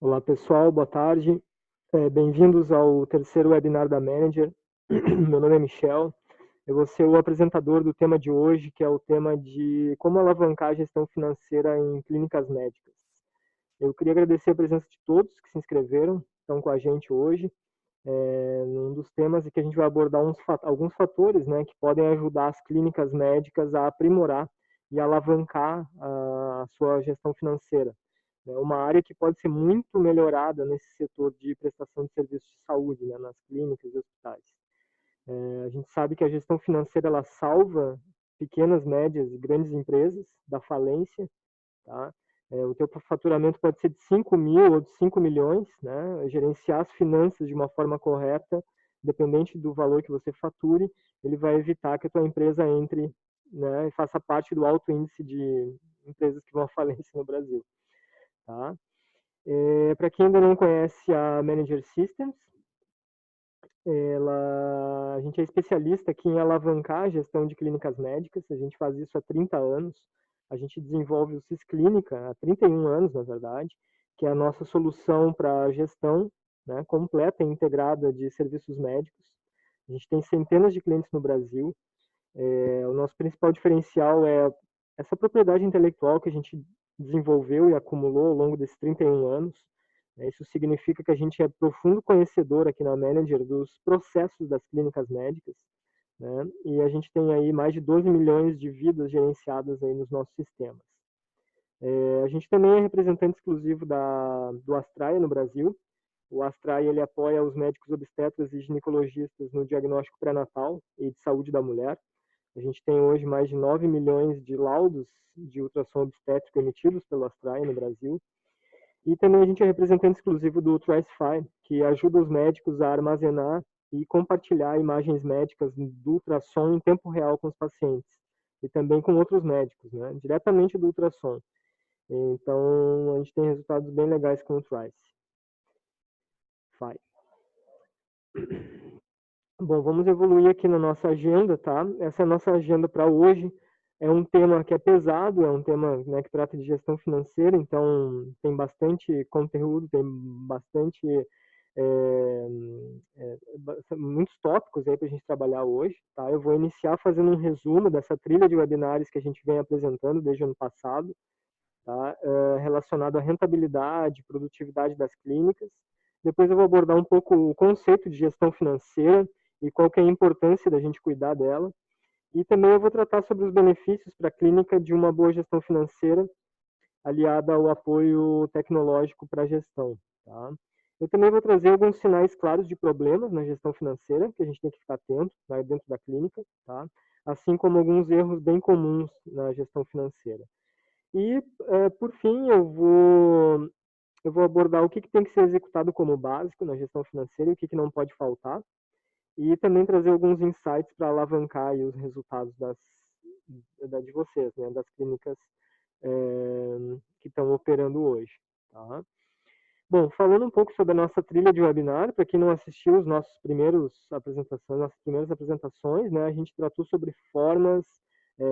Olá pessoal, boa tarde. Bem-vindos ao terceiro webinar da Manager. Meu nome é Michel. Eu vou ser o apresentador do tema de hoje, que é o tema de como alavancar a gestão financeira em clínicas médicas. Eu queria agradecer a presença de todos que se inscreveram, estão com a gente hoje. Um dos temas é que a gente vai abordar alguns fatores, né, que podem ajudar as clínicas médicas a aprimorar e alavancar a sua gestão financeira. É uma área que pode ser muito melhorada nesse setor de prestação de serviços de saúde, né, nas clínicas e hospitais. A gente sabe que a gestão financeira ela salva pequenas, médias e grandes empresas da falência, tá? O teu faturamento pode ser de 5 mil ou de 5 milhões, né? Gerenciar as finanças de uma forma correta, dependente do valor que você fature, ele vai evitar que a tua empresa entre, né, e faça parte do alto índice de empresas que vão à falência no Brasil, tá? Para quem ainda não conhece a Manager Systems, a gente é especialista aqui em alavancar a gestão de clínicas médicas, a gente faz isso há 30 anos, a gente desenvolve o Cisclínica há 31 anos, na verdade, que é a nossa solução para a gestão, né, completa e integrada de serviços médicos. A gente tem centenas de clientes no Brasil. O nosso principal diferencial é essa propriedade intelectual que a gente desenvolveu e acumulou ao longo desses 31 anos. Isso significa que a gente é profundo conhecedor aqui na Manager dos processos das clínicas médicas, né? E a gente tem aí mais de 12 milhões de vidas gerenciadas aí nos nossos sistemas. A gente também é representante exclusivo do Astraia no Brasil. O Astraia ele apoia os médicos obstetras e ginecologistas no diagnóstico pré-natal e de saúde da mulher. A gente tem hoje mais de 9 milhões de laudos de ultrassom obstétrico emitidos pelo Astraia no Brasil. E também a gente é representante exclusivo do Tracify, que ajuda os médicos a armazenar e compartilhar imagens médicas do ultrassom em tempo real com os pacientes. E também com outros médicos, né? Diretamente do ultrassom. Então, a gente tem resultados bem legais com o Tracify. Bom, vamos evoluir aqui na nossa agenda, tá? Essa é a nossa agenda para hoje. É um tema que é pesado, é um tema, né, que trata de gestão financeira, então tem bastante conteúdo, tem bastante é, muitos tópicos aí para a gente trabalhar hoje, tá? Eu vou iniciar fazendo um resumo dessa trilha de webinários que a gente vem apresentando desde o ano passado, tá? Relacionado à rentabilidade, produtividade das clínicas. Depois eu vou abordar um pouco o conceito de gestão financeira e qual que é a importância da gente cuidar dela. E também eu vou tratar sobre os benefícios para a clínica de uma boa gestão financeira aliada ao apoio tecnológico para a gestão, tá? Eu também vou trazer alguns sinais claros de problemas na gestão financeira que a gente tem que ficar atento, né, dentro da clínica, tá? Assim como alguns erros bem comuns na gestão financeira. E, por fim, eu vou abordar o que tem que ser executado como básico na gestão financeira e o que não pode faltar. E também trazer alguns insights para alavancar aí os resultados de vocês, né, das clínicas que estão operando hoje. Tá? Bom, falando um pouco sobre a nossa trilha de webinar, para quem não assistiu os nossos nossas primeiras apresentações, né, a gente tratou sobre formas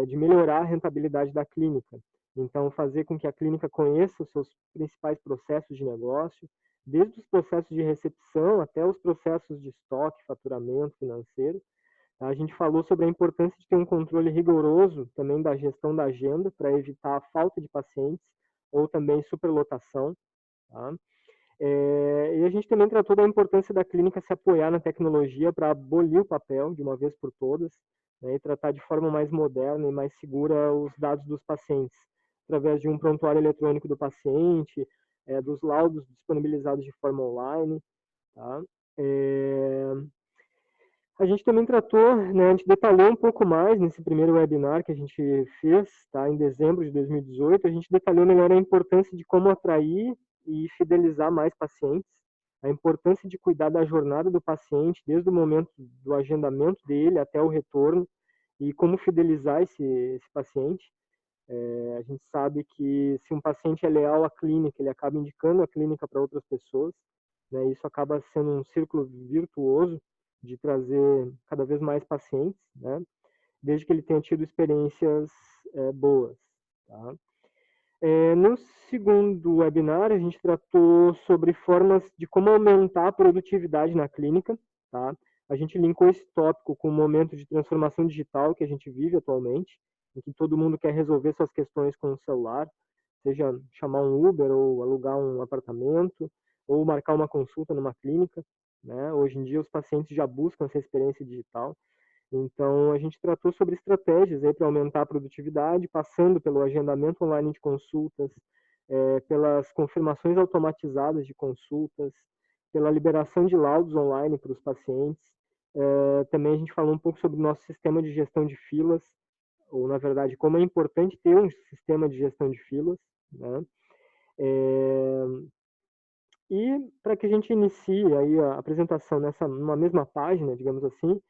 de melhorar a rentabilidade da clínica. Então, fazer com que a clínica conheça os seus principais processos de negócio, desde os processos de recepção até os processos de estoque, faturamento financeiro. A gente falou sobre a importância de ter um controle rigoroso também da gestão da agenda para evitar a falta de pacientes ou também superlotação. Tá? E a gente também tratou da importância da clínica se apoiar na tecnologia para abolir o papel de uma vez por todas, né, e tratar de forma mais moderna e mais segura os dados dos pacientes, através de um prontuário eletrônico do paciente, dos laudos disponibilizados de forma online. Tá? A gente também tratou, né, a gente detalhou um pouco mais nesse primeiro webinar que a gente fez, tá, em dezembro de 2018, a gente detalhou melhor a importância de como atrair e fidelizar mais pacientes, a importância de cuidar da jornada do paciente, desde o momento do agendamento dele até o retorno, e como fidelizar esse paciente. A gente sabe que se um paciente é leal à clínica, ele acaba indicando a clínica para outras pessoas, né, isso acaba sendo um círculo virtuoso de trazer cada vez mais pacientes, né, desde que ele tenha tido experiências boas. Tá? No segundo webinar, a gente tratou sobre formas de como aumentar a produtividade na clínica, tá? A gente linkou esse tópico com o momento de transformação digital que a gente vive atualmente, em que todo mundo quer resolver suas questões com o celular, seja chamar um Uber ou alugar um apartamento, ou marcar uma consulta numa clínica, né? Hoje em dia os pacientes já buscam essa experiência digital. Então, a gente tratou sobre estratégias para aumentar a produtividade, passando pelo agendamento online de consultas, pelas confirmações automatizadas de consultas, pela liberação de laudos online para os pacientes. Também a gente falou um pouco sobre o nosso sistema de gestão de filas, ou, na verdade, como é importante ter um sistema de gestão de filas, né? E para que a gente inicie aí a apresentação numa mesma página, digamos assim,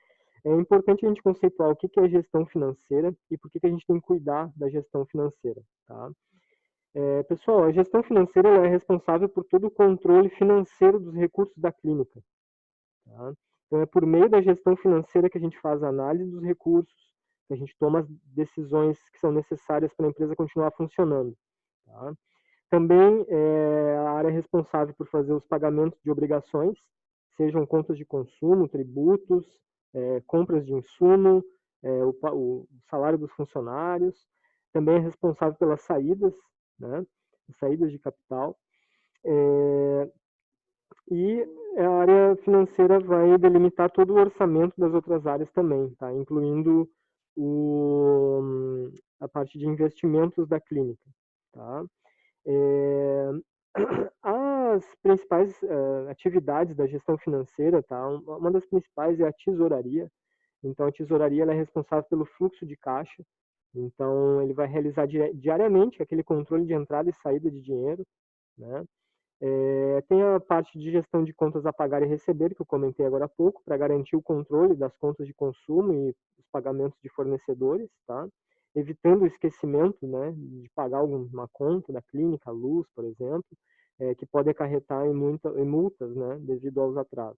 é importante a gente conceituar o que é gestão financeira e por que a gente tem que cuidar da gestão financeira, tá? Pessoal, a gestão financeira é responsável por todo o controle financeiro dos recursos da clínica, tá? Então, é por meio da gestão financeira que a gente faz a análise dos recursos, que a gente toma as decisões que são necessárias para a empresa continuar funcionando, tá? Também é a área responsável por fazer os pagamentos de obrigações, sejam contas de consumo, tributos, compras de insumo, o salário dos funcionários. Também é responsável pelas saídas, né, saídas de capital. E a área financeira vai delimitar todo o orçamento das outras áreas também, tá? Incluindo a parte de investimentos da clínica, tá? As principais atividades da gestão financeira, tá? Uma das principais é a tesouraria. Então, a tesouraria ela é responsável pelo fluxo de caixa. Então, ele vai realizar diariamente aquele controle de entrada e saída de dinheiro, né? Tem a parte de gestão de contas a pagar e receber, que eu comentei agora há pouco, para garantir o controle das contas de consumo e os pagamentos de fornecedores, tá? Evitando o esquecimento, né, de pagar alguma conta da clínica, luz, por exemplo, que pode acarretar em multas, né, devido aos atrasos.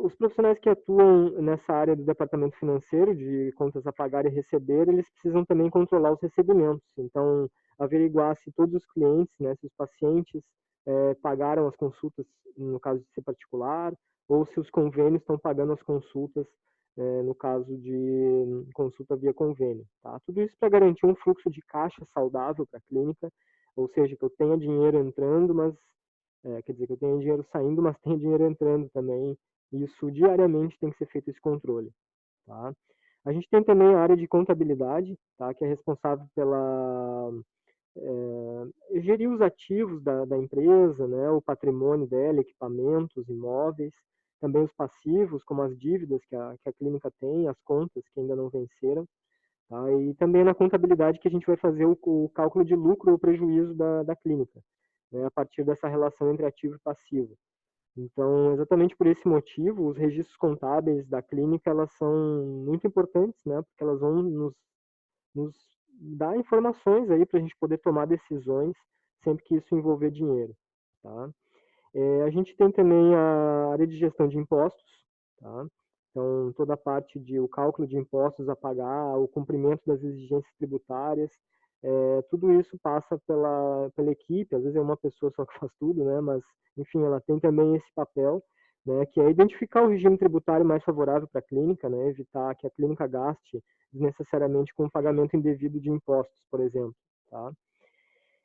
Os profissionais que atuam nessa área do departamento financeiro, de contas a pagar e receber, eles precisam também controlar os recebimentos. Então, averiguar se todos os clientes, né, se os pacientes pagaram as consultas, no caso de ser particular, ou se os convênios estão pagando as consultas, no caso de consulta via convênio. Tá? Tudo isso para garantir um fluxo de caixa saudável para a clínica, ou seja, que eu tenha dinheiro entrando, mas quer dizer que eu tenho dinheiro saindo, mas tem dinheiro entrando também. Isso diariamente tem que ser feito esse controle, tá? A gente tem também a área de contabilidade, tá? Que é responsável pela gerir os ativos da empresa, né? O patrimônio dela, equipamentos, imóveis, também os passivos, como as dívidas que a clínica tem, as contas que ainda não venceram. Tá? E também na contabilidade que a gente vai fazer o cálculo de lucro ou prejuízo da clínica, né, a partir dessa relação entre ativo e passivo. Então, exatamente por esse motivo, os registros contábeis da clínica elas são muito importantes, né, porque elas vão nos dar informações aí para a gente poder tomar decisões sempre que isso envolver dinheiro. Tá? A gente tem também a área de gestão de impostos, tá? Então, toda a parte de o cálculo de impostos a pagar, o cumprimento das exigências tributárias, tudo isso passa pela equipe, às vezes é uma pessoa só que faz tudo, né? Mas, enfim, ela tem também esse papel, né? Que é identificar o regime tributário mais favorável para a clínica, né? Evitar que a clínica gaste desnecessariamente com o pagamento indevido de impostos, por exemplo, tá?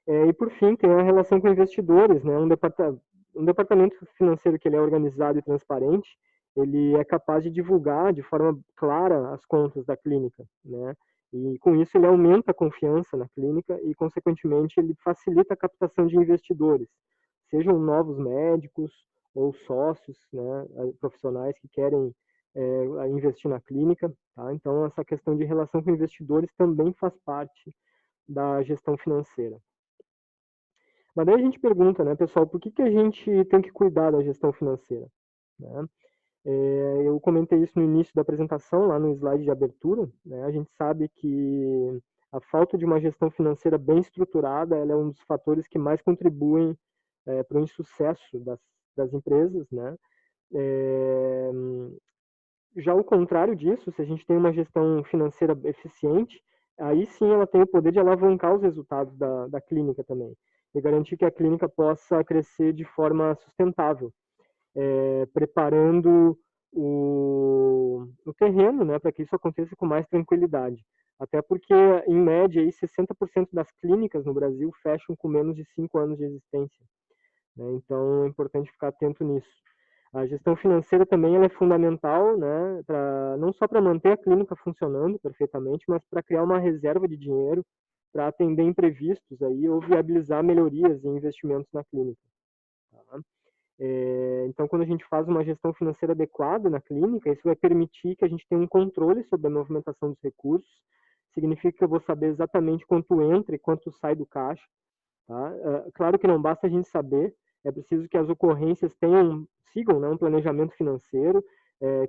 E por fim, tem a relação com investidores, né? Um departamento financeiro que ele é organizado e transparente, ele é capaz de divulgar de forma clara as contas da clínica, né? E com isso ele aumenta a confiança na clínica e, consequentemente, ele facilita a captação de investidores, sejam novos médicos ou sócios, né, profissionais que querem investir na clínica, tá? Então, essa questão de relação com investidores também faz parte da gestão financeira. Mas daí a gente pergunta, né, pessoal, por que a gente tem que cuidar da gestão financeira? Né? Eu comentei isso no início da apresentação, lá no slide de abertura. Né? A gente sabe que a falta de uma gestão financeira bem estruturada ela é um dos fatores que mais contribuem para o insucesso das empresas. Né? É, já ao contrário disso, se a gente tem uma gestão financeira eficiente, aí sim ela tem o poder de alavancar os resultados da clínica também, e garantir que a clínica possa crescer de forma sustentável, preparando o terreno, né, para que isso aconteça com mais tranquilidade. Até porque, em média, aí, 60% das clínicas no Brasil fecham com menos de 5 anos de existência, né? Então, é importante ficar atento nisso. A gestão financeira também ela é fundamental, né, não só para manter a clínica funcionando perfeitamente, mas para criar uma reserva de dinheiro para atender imprevistos aí, ou viabilizar melhorias e investimentos na clínica. Tá? Então, quando a gente faz uma gestão financeira adequada na clínica, isso vai permitir que a gente tenha um controle sobre a movimentação dos recursos. Significa que eu vou saber exatamente quanto entra e quanto sai do caixa. Tá? Claro que não basta a gente saber, é preciso que as ocorrências sigam, né, um planejamento financeiro,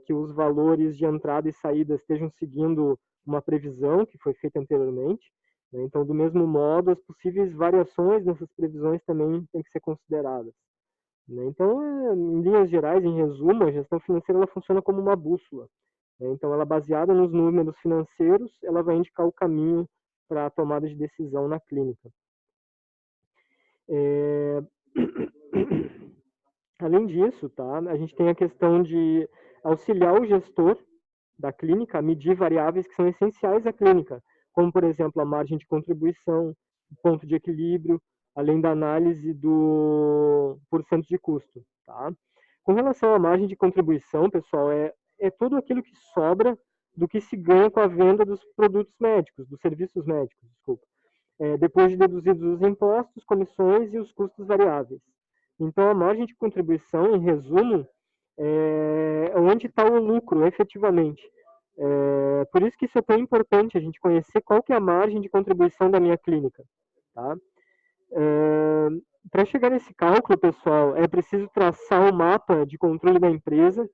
que os valores de entrada e saída estejam seguindo uma previsão que foi feita anteriormente. Né? Então, do mesmo modo, as possíveis variações nessas previsões também têm que ser consideradas. Né? Então, em linhas gerais, em resumo, a gestão financeira ela funciona como uma bússola. Né? Então, ela baseada nos números financeiros, ela vai indicar o caminho para a tomada de decisão na clínica. Além disso, tá, a gente tem a questão de auxiliar o gestor da clínica a medir variáveis que são essenciais à clínica, como, por exemplo, a margem de contribuição, o ponto de equilíbrio, além da análise do porcento de custo. Tá? Com relação à margem de contribuição, pessoal, é tudo aquilo que sobra do que se ganha com a venda dos produtos médicos, dos serviços médicos, desculpa. Depois de deduzidos os impostos, comissões e os custos variáveis. Então, a margem de contribuição, em resumo, é onde está o lucro, efetivamente. Por isso que isso é tão importante, a gente conhecer qual que é a margem de contribuição da minha clínica. Tá? Para chegar nesse cálculo, pessoal, é preciso traçar um mapa de controle da empresa,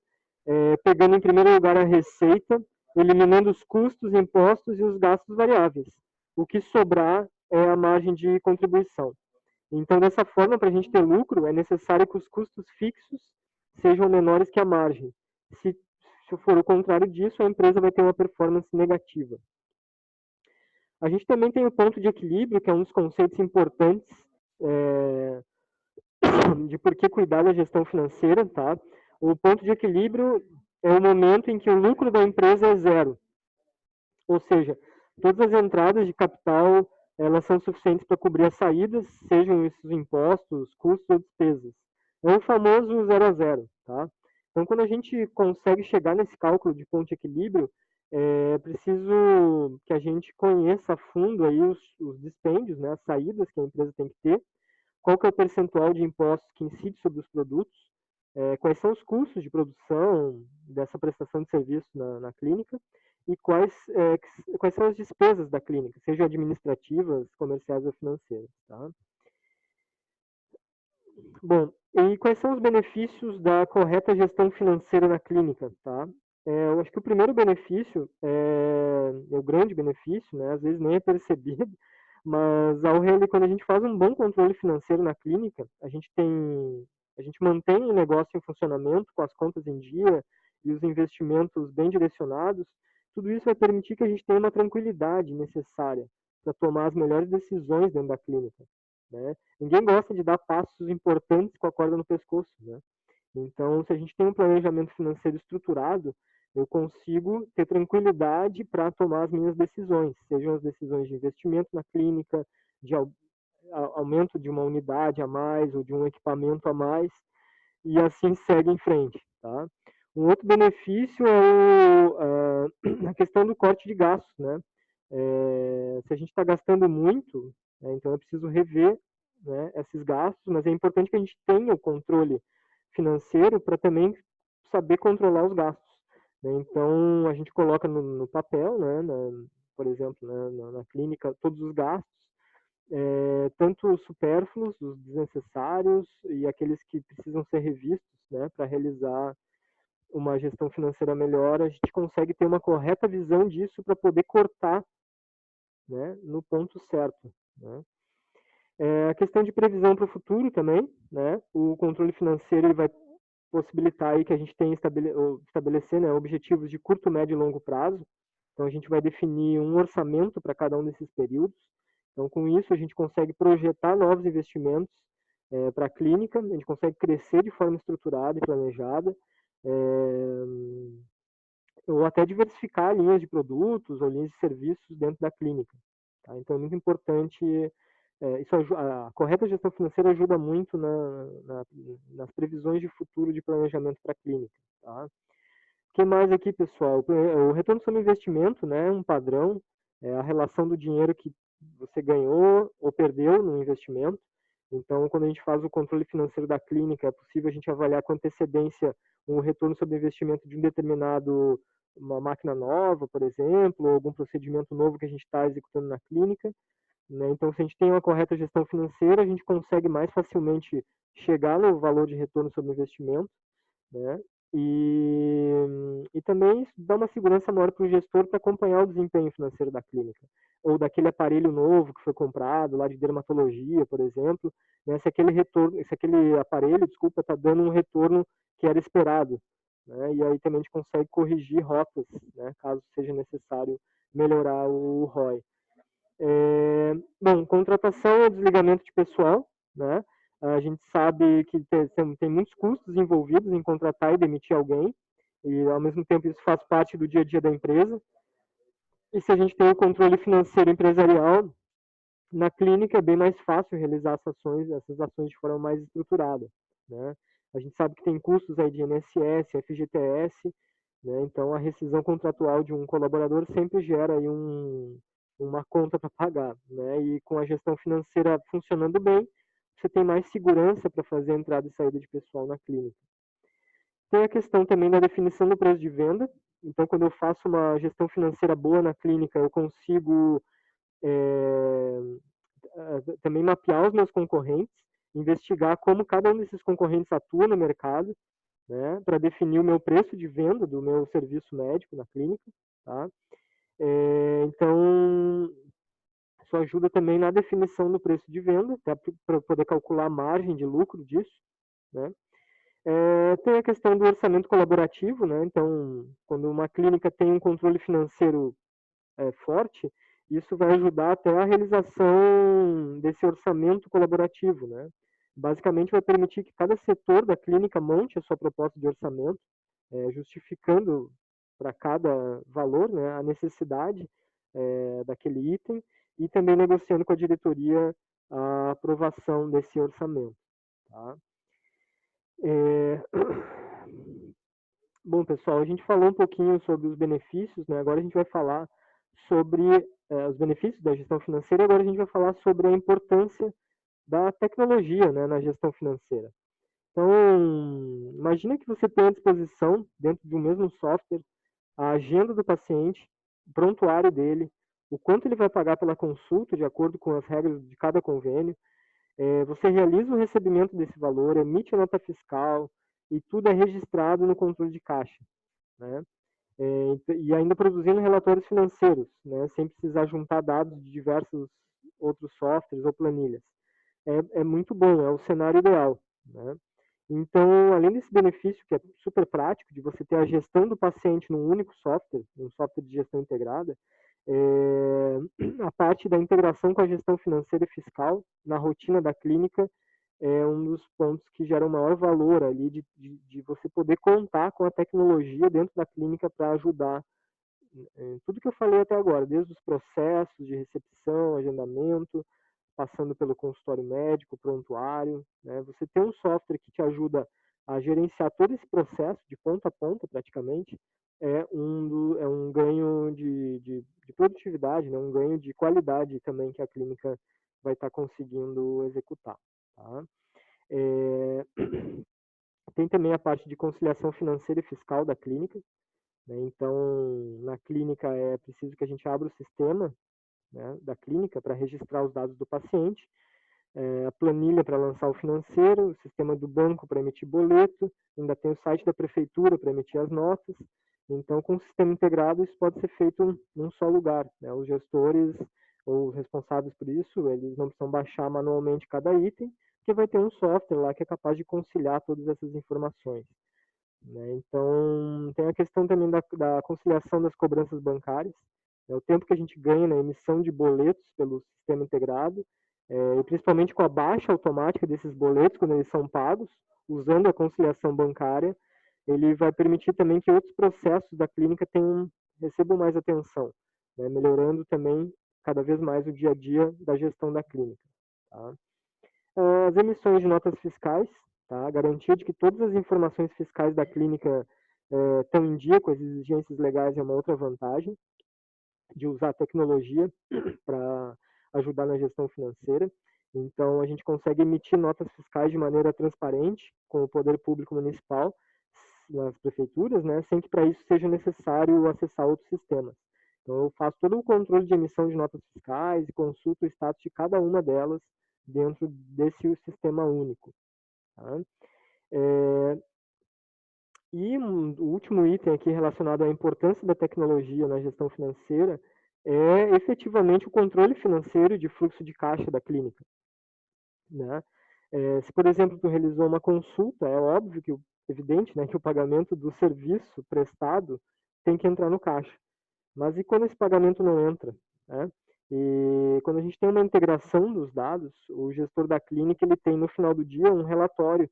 pegando em primeiro lugar a receita, eliminando os custos, impostos e os gastos variáveis. O que sobrar é a margem de contribuição. Então, dessa forma, para a gente ter lucro, é necessário que os custos fixos sejam menores que a margem. Se for o contrário disso, a empresa vai ter uma performance negativa. A gente também tem o ponto de equilíbrio, que é um dos conceitos importantes de por que cuidar da gestão financeira. Tá? O ponto de equilíbrio é o momento em que o lucro da empresa é zero. Ou seja, todas as entradas de capital elas são suficientes para cobrir as saídas, sejam esses impostos, custos ou despesas. É o famoso 0 a 0. Tá? Então, quando a gente consegue chegar nesse cálculo de ponto de equilíbrio, é preciso que a gente conheça a fundo aí os dispêndios, né, as saídas que a empresa tem que ter, qual que é o percentual de impostos que incide sobre os produtos, quais são os custos de produção dessa prestação de serviço na clínica, e quais são as despesas da clínica, sejam administrativas, comerciais ou financeiras. Tá? Bom, e quais são os benefícios da correta gestão financeira na clínica? Tá? Eu acho que o primeiro benefício, o grande benefício, né, às vezes nem é percebido, mas quando a gente faz um bom controle financeiro na clínica, a gente mantém o negócio em funcionamento, com as contas em dia e os investimentos bem direcionados. Tudo isso vai permitir que a gente tenha uma tranquilidade necessária para tomar as melhores decisões dentro da clínica. Né? Ninguém gosta de dar passos importantes com a corda no pescoço. Né? Então, se a gente tem um planejamento financeiro estruturado, eu consigo ter tranquilidade para tomar as minhas decisões, sejam as decisões de investimento na clínica, de aumento de uma unidade a mais ou de um equipamento a mais, e assim segue em frente. Tá? Um outro benefício é a questão do corte de gastos. Né? Se a gente está gastando muito, né, então é preciso rever, né, esses gastos, mas é importante que a gente tenha o controle financeiro para também saber controlar os gastos. Né? Então, a gente coloca no papel, né, por exemplo, né, na clínica, todos os gastos, tanto os supérfluos, os desnecessários e aqueles que precisam ser revistos, né, para realizar uma gestão financeira melhor, a gente consegue ter uma correta visão disso para poder cortar, né, no ponto certo. Né? A questão de previsão para o futuro também, né? O controle financeiro ele vai possibilitar aí que a gente tenha estabelecer, né, objetivos de curto, médio e longo prazo. Então, a gente vai definir um orçamento para cada um desses períodos. Então, com isso, a gente consegue projetar novos investimentos para a clínica, a gente consegue crescer de forma estruturada e planejada, ou até diversificar linhas de produtos ou linhas de serviços dentro da clínica. Tá? Então, é muito importante, a correta gestão financeira ajuda muito nas previsões de futuro de planejamento para a clínica. Tá? O que mais aqui, pessoal? O retorno sobre investimento, né, um padrão, é a relação do dinheiro que você ganhou ou perdeu no investimento. Então, quando a gente faz o controle financeiro da clínica, é possível a gente avaliar com antecedência o retorno sobre investimento de uma máquina nova, por exemplo, ou algum procedimento novo que a gente está executando na clínica. Né? Então, se a gente tem uma correta gestão financeira, a gente consegue mais facilmente chegar no valor de retorno sobre investimento, né? E também dá uma segurança maior para o gestor para acompanhar o desempenho financeiro da clínica, ou daquele aparelho novo que foi comprado, lá de dermatologia, por exemplo, né? Se aquele aparelho, desculpa, está dando um retorno que era esperado, né? E aí também a gente consegue corrigir rotas, né? Caso seja necessário melhorar o ROI. Bom, contratação ou desligamento de pessoal, né? A gente sabe que tem muitos custos envolvidos em contratar e demitir alguém, e ao mesmo tempo isso faz parte do dia a dia da empresa. E se a gente tem o controle financeiro empresarial, na clínica é bem mais fácil realizar essas ações de forma mais estruturada, né? A gente sabe que tem custos aí de INSS, FGTS, né? Então a rescisão contratual de um colaborador sempre gera aí uma conta para pagar, né? E com a gestão financeira funcionando bem, você tem mais segurança para fazer a entrada e saída de pessoal na clínica. Tem a questão também da definição do preço de venda. Então, quando eu faço uma gestão financeira boa na clínica, eu consigo também mapear os meus concorrentes, investigar como cada um desses concorrentes atua no mercado, né, para definir o meu preço de venda do meu serviço médico na clínica. Tá? Então, isso ajuda também na definição do preço de venda, para poder calcular a margem de lucro disso. Né? Tem a questão do orçamento colaborativo, né? Então, quando uma clínica tem um controle financeiro forte, isso vai ajudar até a realização desse orçamento colaborativo, né? Basicamente vai permitir que cada setor da clínica monte a sua proposta de orçamento, justificando para cada valor, né, a necessidade daquele item e também negociando com a diretoria a aprovação desse orçamento. Tá? Bom, pessoal, a gente falou um pouquinho sobre os benefícios, né? Agora a gente vai falar sobre os benefícios da gestão financeira, agora a gente vai falar sobre a importância da tecnologia, né, na gestão financeira. Então, imagina que você tem à disposição, dentro de um mesmo software, a agenda do paciente, o prontuário dele, o quanto ele vai pagar pela consulta, de acordo com as regras de cada convênio. Você realiza o recebimento desse valor, emite a nota fiscal, e tudo é registrado no controle de caixa. Né? E ainda produzindo relatórios financeiros, né, sem precisar juntar dados de diversos outros softwares ou planilhas. É muito bom, é o cenário ideal. Né? Então, além desse benefício, que é super prático, de você ter a gestão do paciente num único software, um software de gestão integrada, a parte da integração com a gestão financeira e fiscal na rotina da clínica é um dos pontos que gera o maior valor ali de você poder contar com a tecnologia dentro da clínica para ajudar tudo que eu falei até agora, desde os processos de recepção, agendamento, passando pelo consultório médico, prontuário. Né? Você tem um software que te ajuda a gerenciar todo esse processo de ponta a ponta, praticamente, é um ganho de produtividade, né? Um ganho de qualidade também que a clínica vai estar conseguindo executar. Tá? Tem também a parte de conciliação financeira e fiscal da clínica. Né? Então, na clínica é preciso que a gente abra o sistema, né, da clínica para registrar os dados do paciente, a planilha para lançar o financeiro, o sistema do banco para emitir boleto, ainda tem o site da prefeitura para emitir as notas. Então, com o sistema integrado, isso pode ser feito num só lugar. Né? Os gestores ou os responsáveis por isso, eles não precisam baixar manualmente cada item, porque vai ter um software lá que é capaz de conciliar todas essas informações. né? Então, tem a questão também da conciliação das cobranças bancárias, né? O tempo que a gente ganha na emissão de boletos pelo sistema integrado, e principalmente com a baixa automática desses boletos, quando eles são pagos, usando a conciliação bancária, ele vai permitir também que outros processos da clínica recebam mais atenção, né? Melhorando também cada vez mais o dia a dia da gestão da clínica. Tá? As emissões de notas fiscais, tá? A garantia de que todas as informações fiscais da clínica estão em dia com as exigências legais é uma outra vantagem de usar a tecnologia para ajudar na gestão financeira. Então, a gente consegue emitir notas fiscais de maneira transparente com o poder público municipal nas prefeituras, né, sem que para isso seja necessário acessar outros sistemas. Então, eu faço todo o controle de emissão de notas fiscais e consulto o status de cada uma delas dentro desse sistema único. Tá? E o último item aqui relacionado à importância da tecnologia na gestão financeira é efetivamente o controle financeiro de fluxo de caixa da clínica, né? Se, por exemplo, tu realizou uma consulta, é óbvio que, evidente, né, que o pagamento do serviço prestado tem que entrar no caixa. Mas e quando esse pagamento não entra, né? E quando a gente tem uma integração dos dados, o gestor da clínica ele tem no final do dia um relatório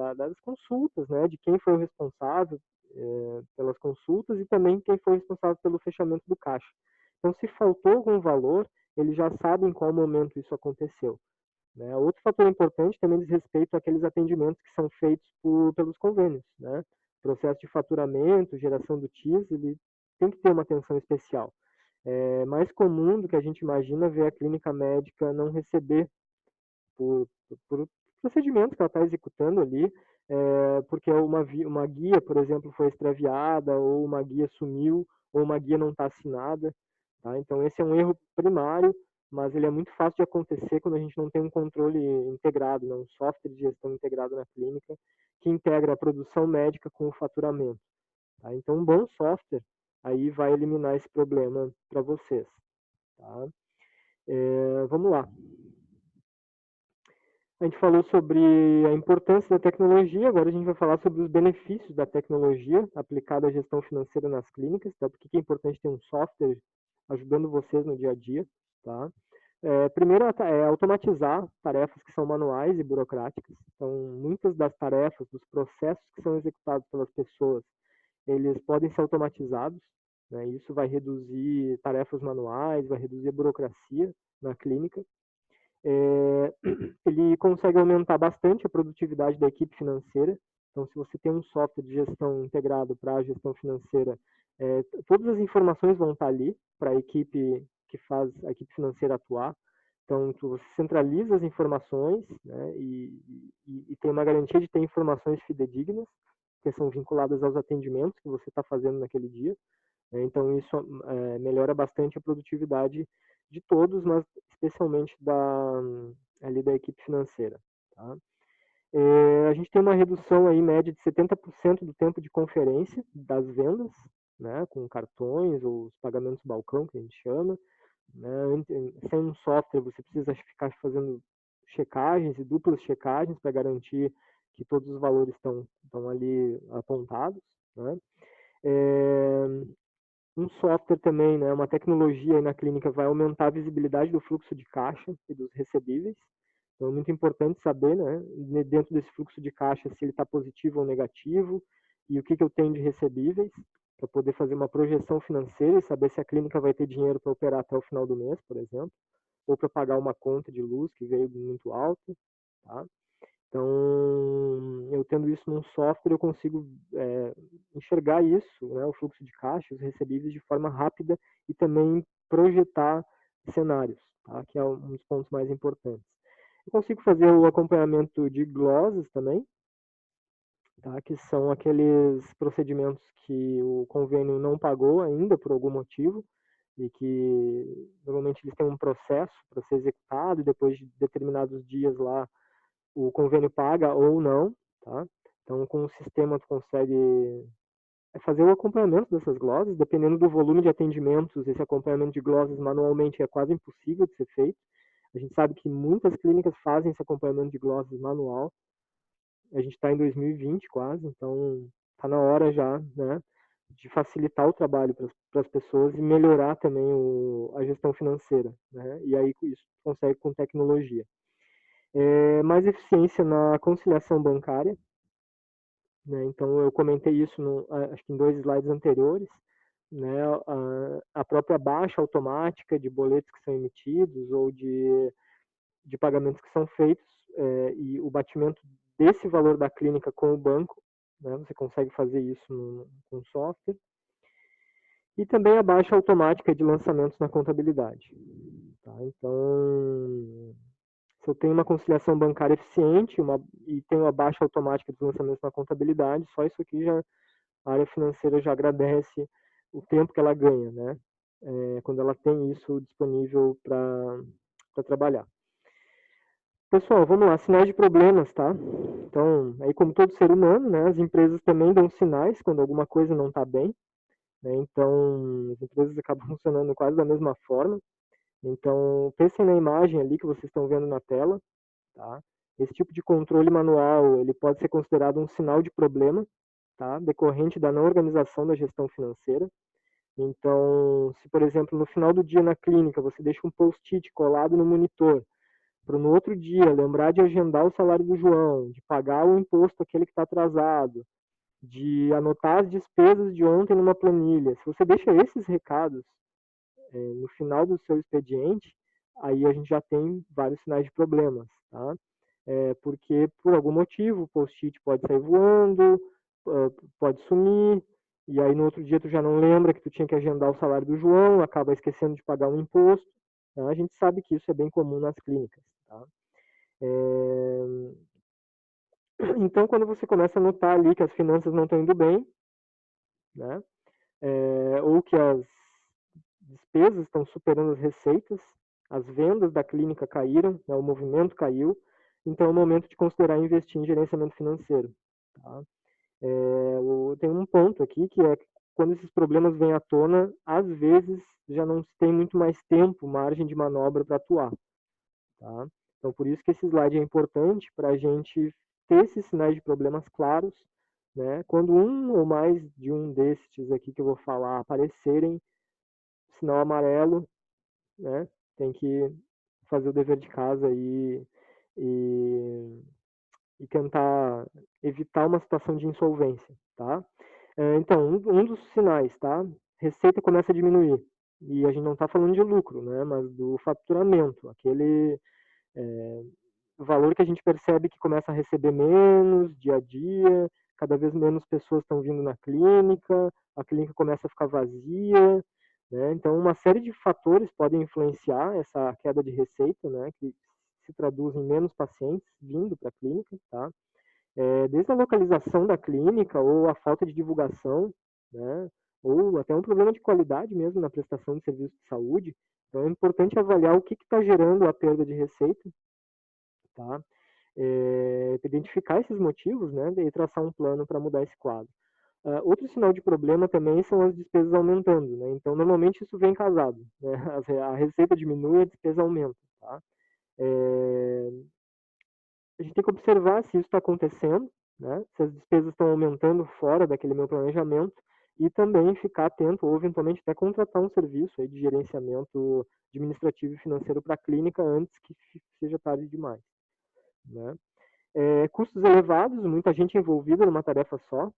das consultas, né? De quem foi o responsável pelas consultas e também quem foi o responsável pelo fechamento do caixa. Então, se faltou algum valor, ele já sabe em qual momento isso aconteceu. Né? Outro fator importante também diz respeito àqueles atendimentos que são feitos pelos convênios. Né? Processo de faturamento, geração do TIS, ele tem que ter uma atenção especial. É mais comum do que a gente imagina ver a clínica médica não receber por procedimentos que ela está executando ali, porque uma guia, por exemplo, foi extraviada, ou uma guia sumiu, ou uma guia não está assinada. Tá? Então, esse é um erro primário, mas ele é muito fácil de acontecer quando a gente não tem um controle integrado, né? Um software de gestão integrado na clínica, que integra a produção médica com o faturamento. Tá? Então, um bom software aí vai eliminar esse problema para vocês. Tá? Vamos lá. A gente falou sobre a importância da tecnologia, agora a gente vai falar sobre os benefícios da tecnologia aplicada à gestão financeira nas clínicas, tá? Por que é importante ter um software ajudando vocês no dia a dia, tá? Primeiro é automatizar tarefas que são manuais e burocráticas. Então, muitas das tarefas, dos processos que são executados pelas pessoas, eles podem ser automatizados, né? Isso vai reduzir tarefas manuais, vai reduzir a burocracia na clínica. Ele consegue aumentar bastante a produtividade da equipe financeira. Então, se você tem um software de gestão integrado para a gestão financeira, todas as informações vão estar ali para a equipe que faz a equipe financeira atuar. Então, você centraliza as informações, né, e tem uma garantia de ter informações fidedignas, que são vinculadas aos atendimentos que você está fazendo naquele dia. Então, isso melhora bastante a produtividade de todos, mas especialmente ali da equipe financeira. Tá? A gente tem uma redução aí média de 70% do tempo de conferência das vendas, né, com cartões ou os pagamentos balcão, que a gente chama. Né? Sem um software, você precisa ficar fazendo checagens e duplas checagens para garantir que todos os valores estão ali apontados. Né? Um software também, né, uma tecnologia aí na clínica vai aumentar a visibilidade do fluxo de caixa e dos recebíveis. Então é muito importante saber, né, dentro desse fluxo de caixa, se ele está positivo ou negativo e o que eu tenho de recebíveis, para poder fazer uma projeção financeira e saber se a clínica vai ter dinheiro para operar até o final do mês, por exemplo, ou para pagar uma conta de luz que veio muito alta. Tá? Então, eu tendo isso num software, eu consigo enxergar isso, né, o fluxo de caixa, os recebíveis, de forma rápida e também projetar cenários, tá, que é um dos pontos mais importantes. Eu consigo fazer o acompanhamento de glosas também, tá, que são aqueles procedimentos que o convênio não pagou ainda por algum motivo e que normalmente eles têm um processo para ser executado e depois de determinados dias lá o convênio paga ou não, tá? Então, com o sistema, tu consegue fazer o acompanhamento dessas glosas, dependendo do volume de atendimentos, esse acompanhamento de glosas manualmente é quase impossível de ser feito. A gente sabe que muitas clínicas fazem esse acompanhamento de glosas manual, a gente está em 2020 quase, então está na hora já, né, de facilitar o trabalho para as pessoas e melhorar também a gestão financeira, né? E aí isso consegue com tecnologia. Mais eficiência na conciliação bancária, né? Então eu comentei isso acho que em 2 slides anteriores, né? A própria baixa automática de boletos que são emitidos ou de pagamentos que são feitos, e o batimento desse valor da clínica com o banco, né? Você consegue fazer isso com software. E também a baixa automática de lançamentos na contabilidade. Tá? Então, se eu tenho uma conciliação bancária eficiente e tenho a baixa automática dos lançamentos na contabilidade, só isso aqui a área financeira já agradece o tempo que ela ganha, né? Quando ela tem isso disponível para trabalhar. Pessoal, vamos lá, sinais de problemas, tá? Então, aí como todo ser humano, né, as empresas também dão sinais quando alguma coisa não está bem, né? Então, as empresas acabam funcionando quase da mesma forma. Então, pensem na imagem ali que vocês estão vendo na tela, tá? Esse tipo de controle manual, ele pode ser considerado um sinal de problema, tá? Decorrente da não organização da gestão financeira. Então, se, por exemplo, no final do dia na clínica, você deixa um post-it colado no monitor, para no outro dia lembrar de agendar o salário do João, de pagar o imposto aquele que está atrasado, de anotar as despesas de ontem numa planilha. Se você deixa esses recados no final do seu expediente, aí a gente já tem vários sinais de problemas, tá? Porque por algum motivo o post-it pode sair voando, pode sumir, e aí no outro dia tu já não lembra que tu tinha que agendar o salário do João, acaba esquecendo de pagar um imposto. Tá? A gente sabe que isso é bem comum nas clínicas. Tá? Então, quando você começa a notar ali que as finanças não estão indo bem, né? Ou que as despesas estão superando as receitas, as vendas da clínica caíram, né, o movimento caiu, então é o momento de considerar investir em gerenciamento financeiro. Tá? Tem um ponto aqui que é que quando esses problemas vêm à tona, às vezes já não se tem muito mais tempo, margem de manobra para atuar. Tá? Então, por isso que esse slide é importante para a gente ter esses sinais de problemas claros, né? Quando um ou mais de um destes aqui que eu vou falar aparecerem, sinal amarelo, né? Tem que fazer o dever de casa e, e tentar evitar uma situação de insolvência, tá? Então, um dos sinais, tá? Receita começa a diminuir. E a gente não está falando de lucro, né? Mas do faturamento, aquele valor que a gente percebe que começa a receber menos dia a dia, cada vez menos pessoas estão vindo na clínica, a clínica começa a ficar vazia, né? Então, uma série de fatores podem influenciar essa queda de receita, né? Que se traduz em menos pacientes vindo para a clínica, tá? Desde a localização da clínica ou a falta de divulgação, né? Ou até um problema de qualidade mesmo na prestação de serviço de saúde. Então, é importante avaliar o que está gerando a perda de receita, tá? Identificar esses motivos, né, e traçar um plano para mudar esse quadro. Outro sinal de problema também são as despesas aumentando, né? Então, normalmente isso vem casado, né? A receita diminui, a despesa aumenta, tá? A gente tem que observar se isso está acontecendo, né? Se as despesas estão aumentando fora daquele meu planejamento e também ficar atento ou eventualmente até contratar um serviço aí de gerenciamento administrativo e financeiro para a clínica antes que seja tarde demais, né? Custos elevados, muita gente envolvida numa tarefa só,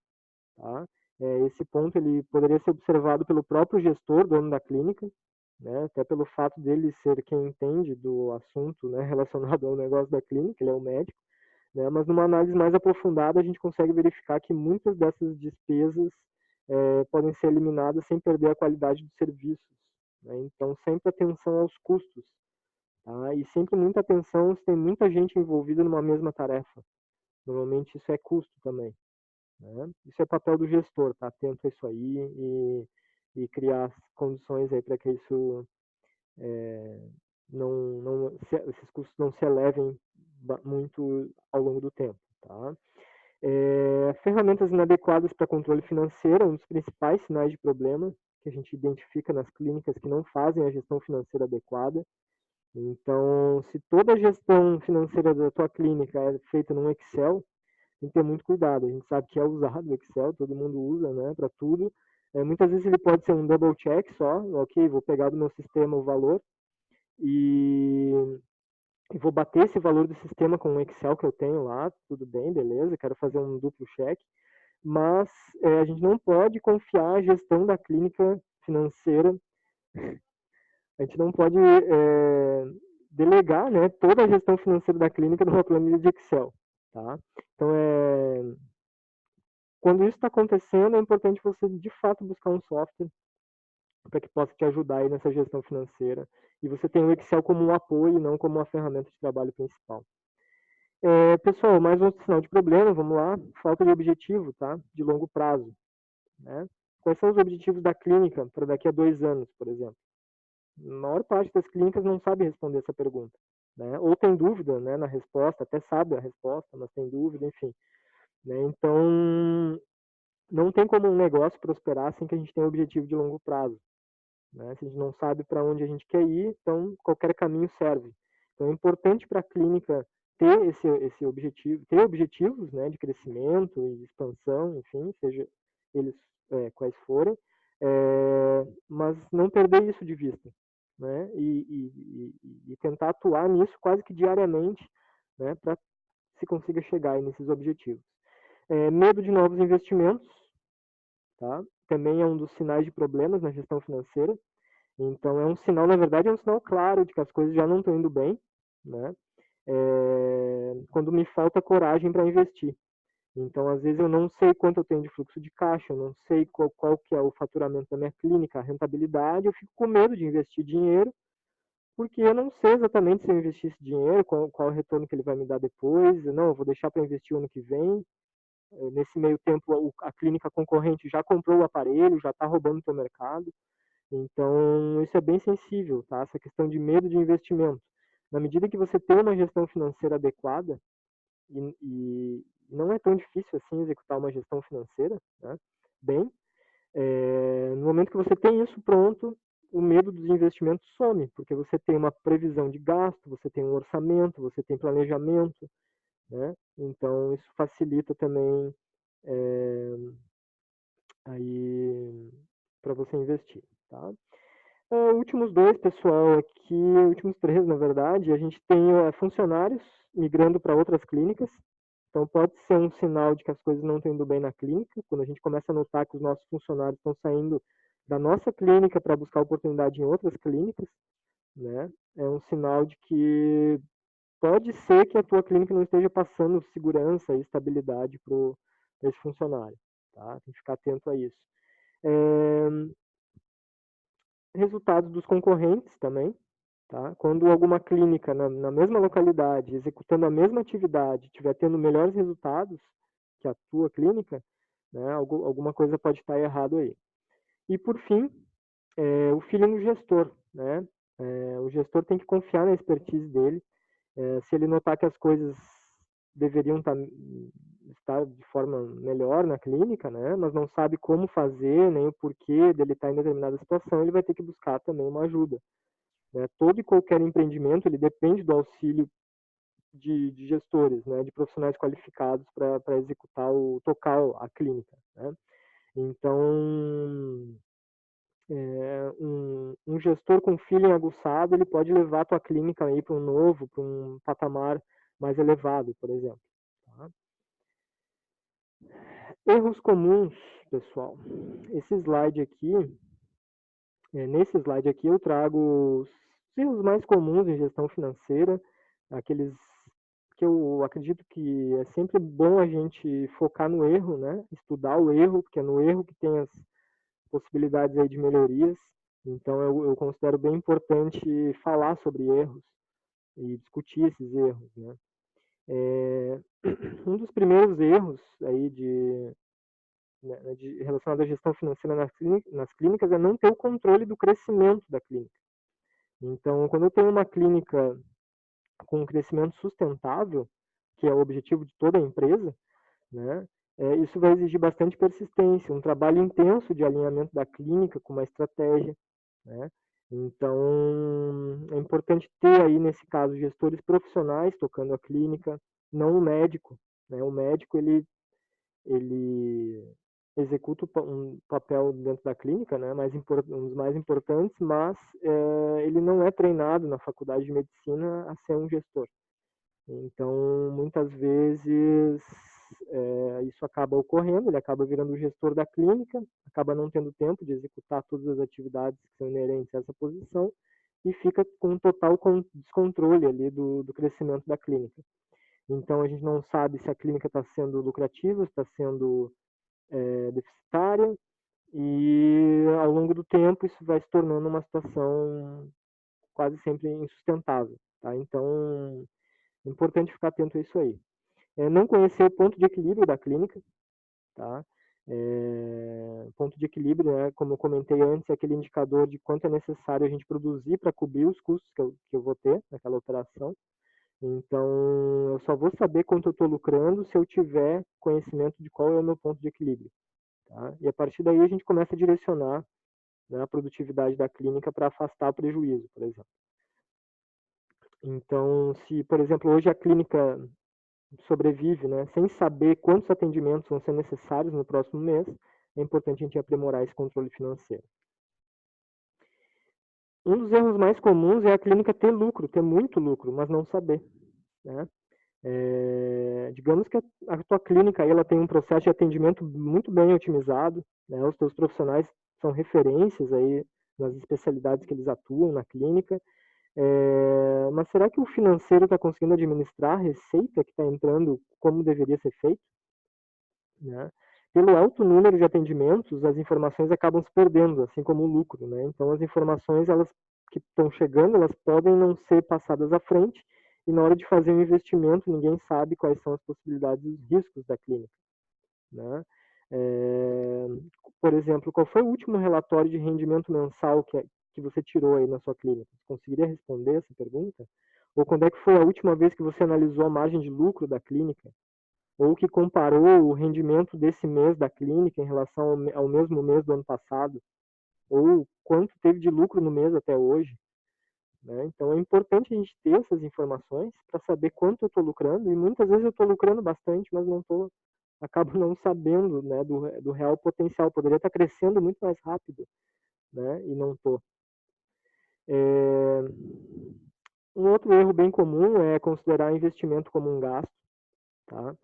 tá? Esse ponto ele poderia ser observado pelo próprio gestor, dono da clínica, né? Até pelo fato dele ser quem entende do assunto, né, relacionado ao negócio da clínica, ele é o médico, né? Mas numa análise mais aprofundada a gente consegue verificar que muitas dessas despesas podem ser eliminadas sem perder a qualidade dos serviços, né? Então sempre atenção aos custos, tá? E sempre muita atenção se tem muita gente envolvida numa mesma tarefa. Normalmente isso é custo também, né? Isso é papel do gestor, estar atento a isso aí e criar as condições aí para que isso esses custos não se elevem muito ao longo do tempo, tá? Ferramentas inadequadas para controle financeiro é um dos principais sinais de problema que a gente identifica nas clínicas que não fazem a gestão financeira adequada. Então, se toda a gestão financeira da tua clínica é feita num Excel, tem que ter muito cuidado. A gente sabe que é usado o Excel, todo mundo usa, né, para tudo. Muitas vezes ele pode ser um double check só, ok, vou pegar do meu sistema o valor e vou bater esse valor do sistema com o Excel que eu tenho lá, tudo bem, beleza, quero fazer um duplo check, mas a gente não pode confiar a gestão da clínica financeira, a gente não pode delegar, né, toda a gestão financeira da clínica numa planilha de Excel, tá? Então, quando isso está acontecendo, é importante você, de fato, buscar um software para que possa te ajudar aí nessa gestão financeira. E você tem o Excel como um apoio, não como uma ferramenta de trabalho principal. Pessoal, mais um sinal de problema, vamos lá. Falta de objetivo, tá? De longo prazo. Né? Quais são os objetivos da clínica para daqui a 2 anos, por exemplo? A maior parte das clínicas não sabe responder essa pergunta. Né? Ou tem dúvida, né, na resposta, até sabe a resposta, mas tem dúvida, enfim. Né? Então, não tem como um negócio prosperar sem que a gente tenha um objetivo de longo prazo. Né? Se a gente não sabe para onde a gente quer ir, então qualquer caminho serve. Então é importante para a clínica ter esse objetivo, ter objetivos, né, de crescimento e de expansão, enfim, seja eles quais forem, mas não perder isso de vista, né, e tentar atuar nisso quase que diariamente, né, para se consiga chegar aí nesses objetivos. Medo de novos investimentos, tá? Também é um dos sinais de problemas na gestão financeira. Então é um sinal, na verdade, é um sinal claro de que as coisas já não estão indo bem, né? Quando me falta coragem para investir. Então, às vezes eu não sei quanto eu tenho de fluxo de caixa, eu não sei qual que é o faturamento da minha clínica, a rentabilidade, eu fico com medo de investir dinheiro, porque eu não sei exatamente se eu investir esse dinheiro, qual o retorno que ele vai me dar depois, não, eu vou deixar para investir o ano que vem. Nesse meio tempo, a clínica concorrente já comprou o aparelho, já está roubando o seu mercado. Então, isso é bem sensível, tá? Essa questão de medo de investimento. Na medida que você tem uma gestão financeira adequada, e não é tão difícil assim executar uma gestão financeira, né? Bem, no momento que você tem isso pronto, o medo dos investimentos some, porque você tem uma previsão de gasto, você tem um orçamento, você tem planejamento, né? Então, isso facilita também aí para você investir, tá? Últimos dois, pessoal, aqui, últimos três, na verdade, a gente tem funcionários migrando para outras clínicas. Então, pode ser um sinal de que as coisas não estão indo bem na clínica, quando a gente começa a notar que os nossos funcionários estão saindo da nossa clínica para buscar oportunidade em outras clínicas, né? É um sinal de que pode ser que a tua clínica não esteja passando segurança e estabilidade para esse funcionário, tá? Tem que ficar atento a isso. Resultados dos concorrentes também, tá? Quando alguma clínica na mesma localidade, executando a mesma atividade, estiver tendo melhores resultados que a tua clínica, né, alguma coisa pode estar errado aí. E por fim, o feeling do gestor, né? O gestor tem que confiar na expertise dele. Se ele notar que as coisas deveriam estar de forma melhor na clínica, né? Mas não sabe como fazer, nem o porquê dele estar em determinada situação, ele vai ter que buscar também uma ajuda. Né? Todo e qualquer empreendimento ele depende do auxílio de gestores, né? De profissionais qualificados para executar tocar a clínica. Né? Então, um gestor com feeling aguçado, ele pode levar a tua clínica aí para um patamar mais elevado, por exemplo. Tá? Erros comuns, pessoal. Nesse slide aqui eu trago os erros mais comuns em gestão financeira, aqueles que eu acredito que é sempre bom a gente focar no erro, né? Estudar o erro, porque é no erro que tem as possibilidades aí de melhorias. Então eu considero bem importante falar sobre erros e discutir esses erros, né? Um dos primeiros erros aí relacionado à gestão financeira nas clínicas é não ter o controle do crescimento da clínica. Então, quando eu tenho uma clínica com um crescimento sustentável, que é o objetivo de toda a empresa, né, isso vai exigir bastante persistência, um trabalho intenso de alinhamento da clínica com uma estratégia, né? Então, é importante ter aí, nesse caso, gestores profissionais tocando a clínica, não um médico, né? O médico, ele executa um papel dentro da clínica, né, um dos mais importantes, mas ele não é treinado na faculdade de medicina a ser um gestor. Então, muitas vezes, isso acaba ocorrendo, ele acaba virando o gestor da clínica, acaba não tendo tempo de executar todas as atividades que são inerentes a essa posição e fica com um total descontrole ali do crescimento da clínica. Então, a gente não sabe se a clínica está sendo lucrativa, está sendo deficitária, e ao longo do tempo isso vai se tornando uma situação quase sempre insustentável. Tá? Então, é importante ficar atento a isso aí. Não conhecer o ponto de equilíbrio da clínica. Tá? Ponto de equilíbrio, né, como eu comentei antes, é aquele indicador de quanto é necessário a gente produzir para cobrir os custos que eu vou ter naquela operação. Então, eu só vou saber quanto eu estou lucrando se eu tiver conhecimento de qual é o meu ponto de equilíbrio. Tá? E a partir daí a gente começa a direcionar, né, a produtividade da clínica para afastar o prejuízo, por exemplo. Então, se, por exemplo, hoje a clínica sobrevive, né, sem saber quantos atendimentos vão ser necessários no próximo mês, é importante a gente aprimorar esse controle financeiro. Um dos erros mais comuns é a clínica ter lucro, ter muito lucro, mas não saber. Né? Digamos que a tua clínica aí, ela tem um processo de atendimento muito bem otimizado, né? Os teus profissionais são referências aí nas especialidades que eles atuam na clínica, mas será que o financeiro está conseguindo administrar a receita que está entrando como deveria ser feito? Né? Pelo alto número de atendimentos, as informações acabam se perdendo, assim como o lucro. Né? Então, as informações elas que estão chegando, elas podem não ser passadas à frente, e na hora de fazer um investimento, ninguém sabe quais são as possibilidades e os riscos da clínica. Né? Por exemplo, qual foi o último relatório de rendimento mensal que você tirou aí na sua clínica? Você conseguiria responder essa pergunta? Ou quando é que foi a última vez que você analisou a margem de lucro da clínica? Ou que comparou o rendimento desse mês da clínica em relação ao mesmo mês do ano passado? Ou quanto teve de lucro no mês até hoje? Né? Então é importante a gente ter essas informações para saber quanto eu estou lucrando, e muitas vezes eu estou lucrando bastante, mas não estou, acabo não sabendo, né, do real potencial. Poderia estar crescendo muito mais rápido, né, e não estou. Um outro erro bem comum é considerar investimento como um gasto. Tá?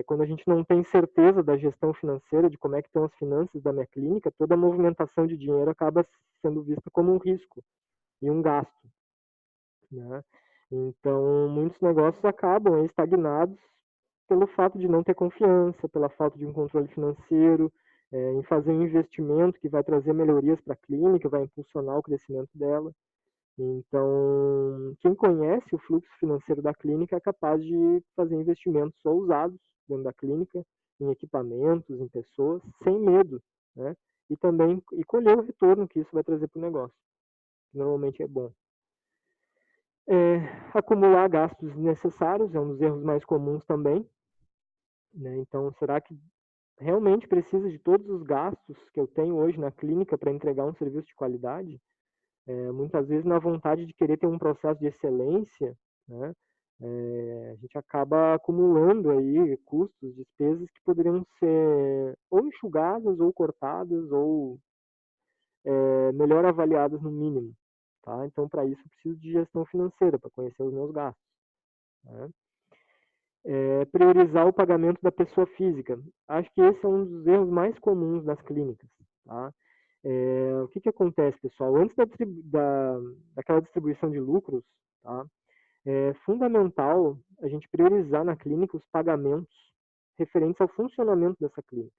Quando a gente não tem certeza da gestão financeira, de como é que estão as finanças da minha clínica, toda a movimentação de dinheiro acaba sendo vista como um risco e um gasto. Né? Então, muitos negócios acabam estagnados pelo fato de não ter confiança, pela falta de um controle financeiro, em fazer um investimento que vai trazer melhorias para a clínica, vai impulsionar o crescimento dela. Então, quem conhece o fluxo financeiro da clínica é capaz de fazer investimentos ousados dentro da clínica, em equipamentos, em pessoas, sem medo, né? E também colher o retorno que isso vai trazer para o negócio. Normalmente é bom. Acumular gastos desnecessários é um dos erros mais comuns também. Né? Então, será que realmente precisa de todos os gastos que eu tenho hoje na clínica para entregar um serviço de qualidade? Muitas vezes, na vontade de querer ter um processo de excelência, né? A gente acaba acumulando aí custos, despesas que poderiam ser ou enxugadas, ou cortadas, ou melhor avaliadas no mínimo. Tá? Então, para isso, eu preciso de gestão financeira, para conhecer os meus gastos. Né? Priorizar o pagamento da pessoa física. Acho que esse é um dos erros mais comuns das clínicas. Tá? O que acontece, pessoal? Antes daquela distribuição de lucros, tá? É fundamental a gente priorizar na clínica os pagamentos referentes ao funcionamento dessa clínica.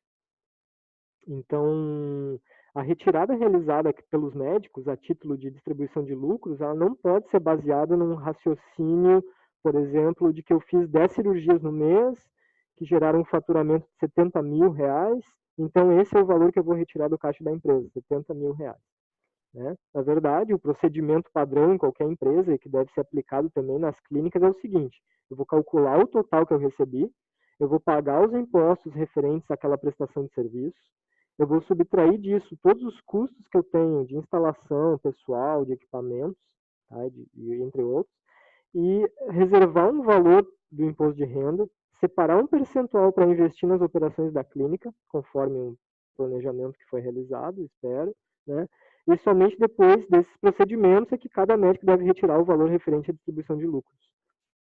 Então, a retirada realizada pelos médicos a título de distribuição de lucros, ela não pode ser baseada num raciocínio, por exemplo, de que eu fiz 10 cirurgias no mês, que geraram um faturamento de 70 mil reais, então esse é o valor que eu vou retirar do caixa da empresa, 70 mil reais. Né? Na verdade, o procedimento padrão em qualquer empresa, e que deve ser aplicado também nas clínicas, é o seguinte: eu vou calcular o total que eu recebi, eu vou pagar os impostos referentes àquela prestação de serviço, eu vou subtrair disso todos os custos que eu tenho de instalação, pessoal, de equipamentos, tá? entre outros, e reservar um valor do imposto de renda separar um percentual para investir nas operações da clínica, conforme um planejamento que foi realizado, espero, né? E somente depois desses procedimentos é que cada médico deve retirar o valor referente à distribuição de lucros,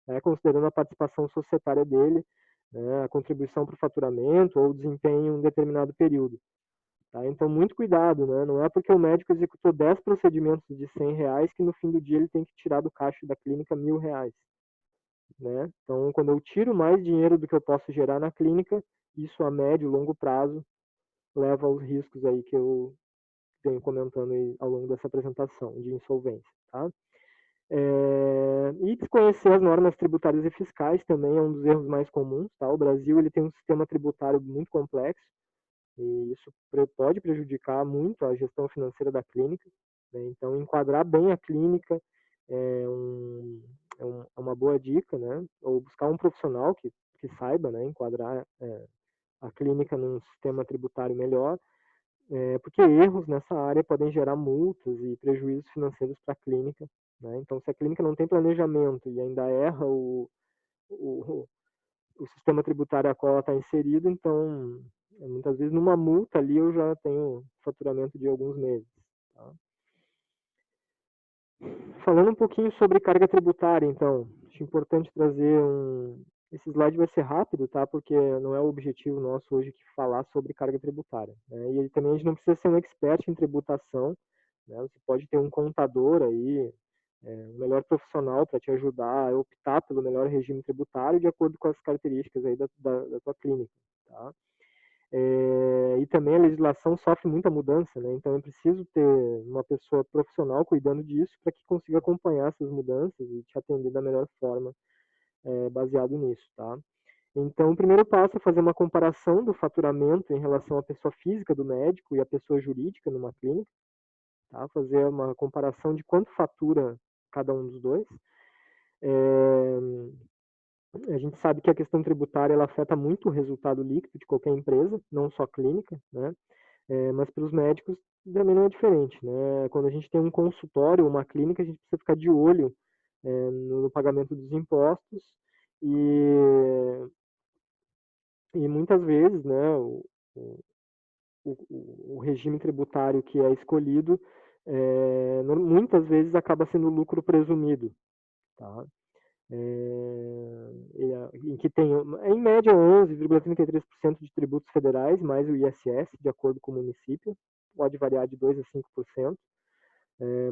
né? Considerando a participação societária dele, né? A contribuição para o faturamento ou o desempenho em um determinado período. Tá? Então, muito cuidado, né? Não é porque o médico executou 10 procedimentos de R$ 100 que no fim do dia ele tem que tirar do caixa da clínica R$ 1.000. Né? Então, quando eu tiro mais dinheiro do que eu posso gerar na clínica, isso a médio e longo prazo leva aos riscos aí que eu venho comentando aí ao longo dessa apresentação de insolvência. Tá? E desconhecer as normas tributárias e fiscais também é um dos erros mais comuns. Tá? O Brasil ele tem um sistema tributário muito complexo e isso pode prejudicar muito a gestão financeira da clínica. Né? Então, enquadrar bem a clínica é uma boa dica, né? Ou buscar um profissional que saiba, né, enquadrar a clínica num sistema tributário melhor, porque erros nessa área podem gerar multas e prejuízos financeiros para a clínica. Né? Então, se a clínica não tem planejamento e ainda erra o, o sistema tributário a qual ela está inserida, então, muitas vezes numa multa ali eu já tenho faturamento de alguns meses. Tá? Falando um pouquinho sobre carga tributária, então, acho importante trazer esse slide vai ser rápido, tá? Porque não é o objetivo nosso hoje que falar sobre carga tributária. Né? E também a gente não precisa ser um expert em tributação, né? Você pode ter um contador aí, um melhor profissional para te ajudar a optar pelo melhor regime tributário de acordo com as características aí da tua clínica, tá? E também a legislação sofre muita mudança, né? Então é preciso ter uma pessoa profissional cuidando disso para que consiga acompanhar essas mudanças e te atender da melhor forma, baseado nisso, tá? Então, o primeiro passo é fazer uma comparação do faturamento em relação à pessoa física do médico e à pessoa jurídica numa clínica, tá? Fazer uma comparação de quanto fatura cada um dos dois. A gente sabe que a questão tributária ela afeta muito o resultado líquido de qualquer empresa, não só clínica, né? Mas para os médicos também não é diferente, né? Quando a gente tem um consultório, uma clínica, a gente precisa ficar de olho no pagamento dos impostos e, e muitas vezes, né, o regime tributário que é escolhido muitas vezes acaba sendo lucro presumido, tá? Em que tem, em média, 11,33% de tributos federais, mais o ISS, de acordo com o município, pode variar de 2% a 5%,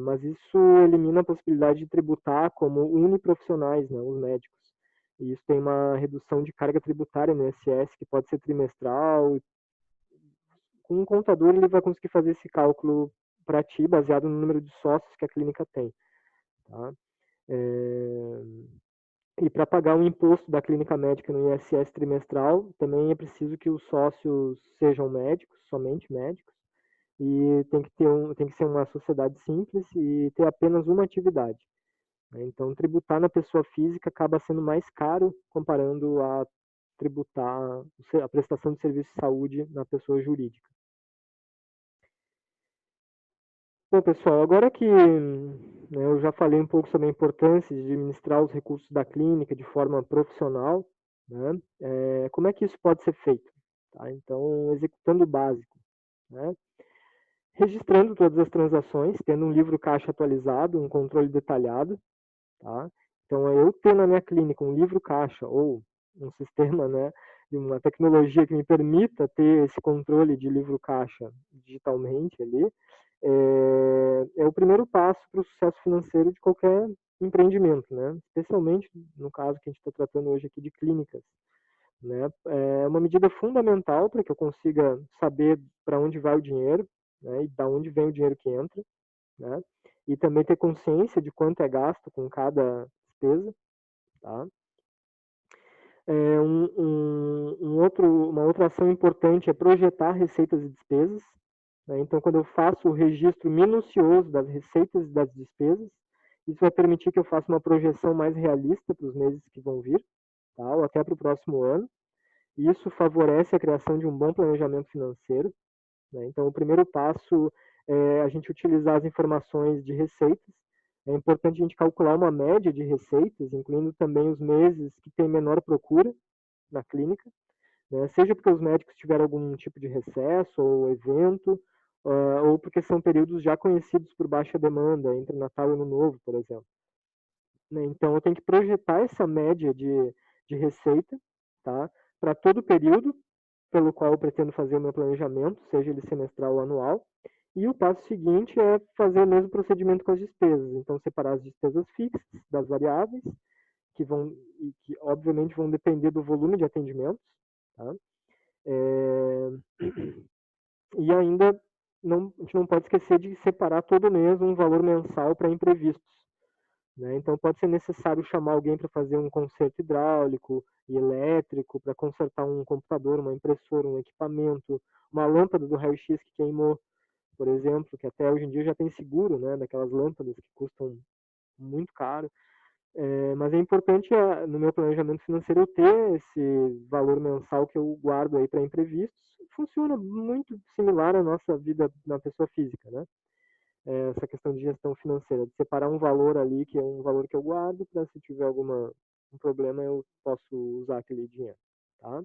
mas isso elimina a possibilidade de tributar como uniprofissionais, né, os médicos. E isso tem uma redução de carga tributária no ISS, que pode ser trimestral. Com um contador, ele vai conseguir fazer esse cálculo para ti, baseado no número de sócios que a clínica tem. Tá? E para pagar o imposto da clínica médica no ISS trimestral, também é preciso que os sócios sejam médicos, somente médicos, e tem que ser uma sociedade simples e ter apenas uma atividade. Né? Então, tributar na pessoa física acaba sendo mais caro comparando a tributar a prestação de serviço de saúde na pessoa jurídica. Bom, pessoal, agora que eu já falei um pouco sobre a importância de administrar os recursos da clínica de forma profissional, né? Como é que isso pode ser feito? Tá? Então, executando o básico, né? Registrando todas as transações, tendo um livro caixa atualizado, um controle detalhado, tá? Então, eu ter na minha clínica um livro caixa ou um sistema, né, de uma tecnologia que me permita ter esse controle de livro caixa digitalmente ali, é o primeiro passo para o sucesso financeiro de qualquer empreendimento, né? Especialmente no caso que a gente está tratando hoje aqui de clínicas, né? É uma medida fundamental para que eu consiga saber para onde vai o dinheiro, né? E da onde vem o dinheiro que entra, né? E também ter consciência de quanto é gasto com cada despesa, tá? Uma outra ação importante é projetar receitas e despesas. Né? Então, quando eu faço o registro minucioso das receitas e das despesas, isso vai permitir que eu faça uma projeção mais realista para os meses que vão vir, tá? Ou até para o próximo ano. Isso favorece a criação de um bom planejamento financeiro. Né? Então, o primeiro passo é a gente utilizar as informações de receitas. É importante a gente calcular uma média de receitas, incluindo também os meses que tem menor procura, na clínica, né? Seja porque os médicos tiveram algum tipo de recesso ou evento, ou porque são períodos já conhecidos por baixa demanda, entre Natal e Ano Novo, por exemplo. Né? Então, eu tenho que projetar essa média de receita, tá? Para todo o período pelo qual eu pretendo fazer o meu planejamento, seja ele semestral ou anual. E o passo seguinte é fazer o mesmo procedimento com as despesas. Então, separar as despesas fixas das variáveis, que obviamente vão depender do volume de atendimentos, tá? E ainda a gente não pode esquecer de separar todo mês um valor mensal para imprevistos. Né? Então, pode ser necessário chamar alguém para fazer um conserto hidráulico e elétrico, para consertar um computador, uma impressora, um equipamento, uma lâmpada do raio-x que queimou, por exemplo, que até hoje em dia já tem seguro, né, daquelas lâmpadas que custam muito caro. Mas é importante, no meu planejamento financeiro, eu ter esse valor mensal que eu guardo aí para imprevistos. Funciona muito similar à nossa vida na pessoa física, né? Essa questão de gestão financeira, de separar um valor ali, que é um valor que eu guardo, para se tiver um problema eu posso usar aquele dinheiro. Tá?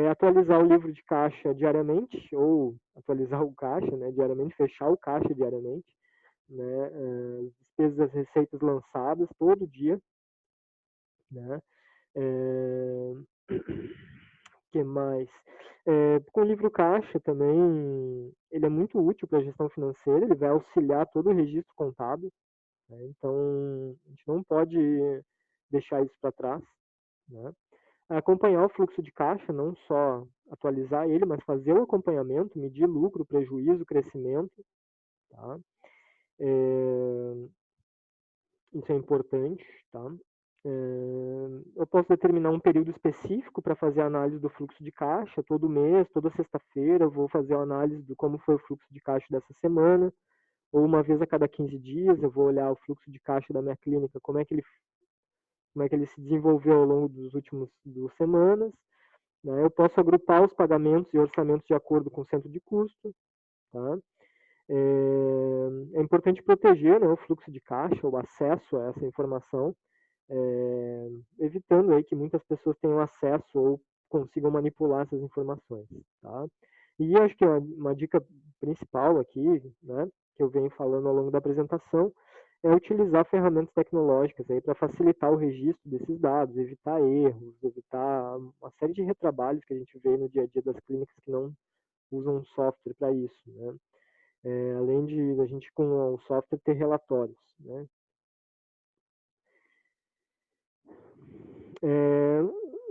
Atualizar o livro de caixa diariamente, ou atualizar o caixa, né, diariamente, fechar o caixa diariamente, né, despesas das receitas lançadas todo dia, né, que mais? Com o livro caixa também, ele é muito útil para a gestão financeira, ele vai auxiliar todo o registro contábil, né, então a gente não pode deixar isso para trás, né. Acompanhar o fluxo de caixa, não só atualizar ele, mas fazer o acompanhamento, medir lucro, prejuízo, crescimento, tá? Isso é importante, tá? Eu posso determinar um período específico para fazer a análise do fluxo de caixa, todo mês, toda sexta-feira, eu vou fazer a análise de como foi o fluxo de caixa dessa semana, ou uma vez a cada 15 dias eu vou olhar o fluxo de caixa da minha clínica, como é que ele se desenvolveu ao longo dos últimos 2 semanas, né? Eu posso agrupar os pagamentos e orçamentos de acordo com o centro de custo, tá? É importante proteger, né, o fluxo de caixa, o acesso a essa informação, evitando aí que muitas pessoas tenham acesso ou consigam manipular essas informações, tá? E acho que uma dica principal aqui, né, que eu venho falando ao longo da apresentação, é utilizar ferramentas tecnológicas aí para facilitar o registro desses dados, evitar erros, evitar uma série de retrabalhos que a gente vê no dia a dia das clínicas que não usam software para isso, né? Além de a gente com o software ter relatórios, né? É,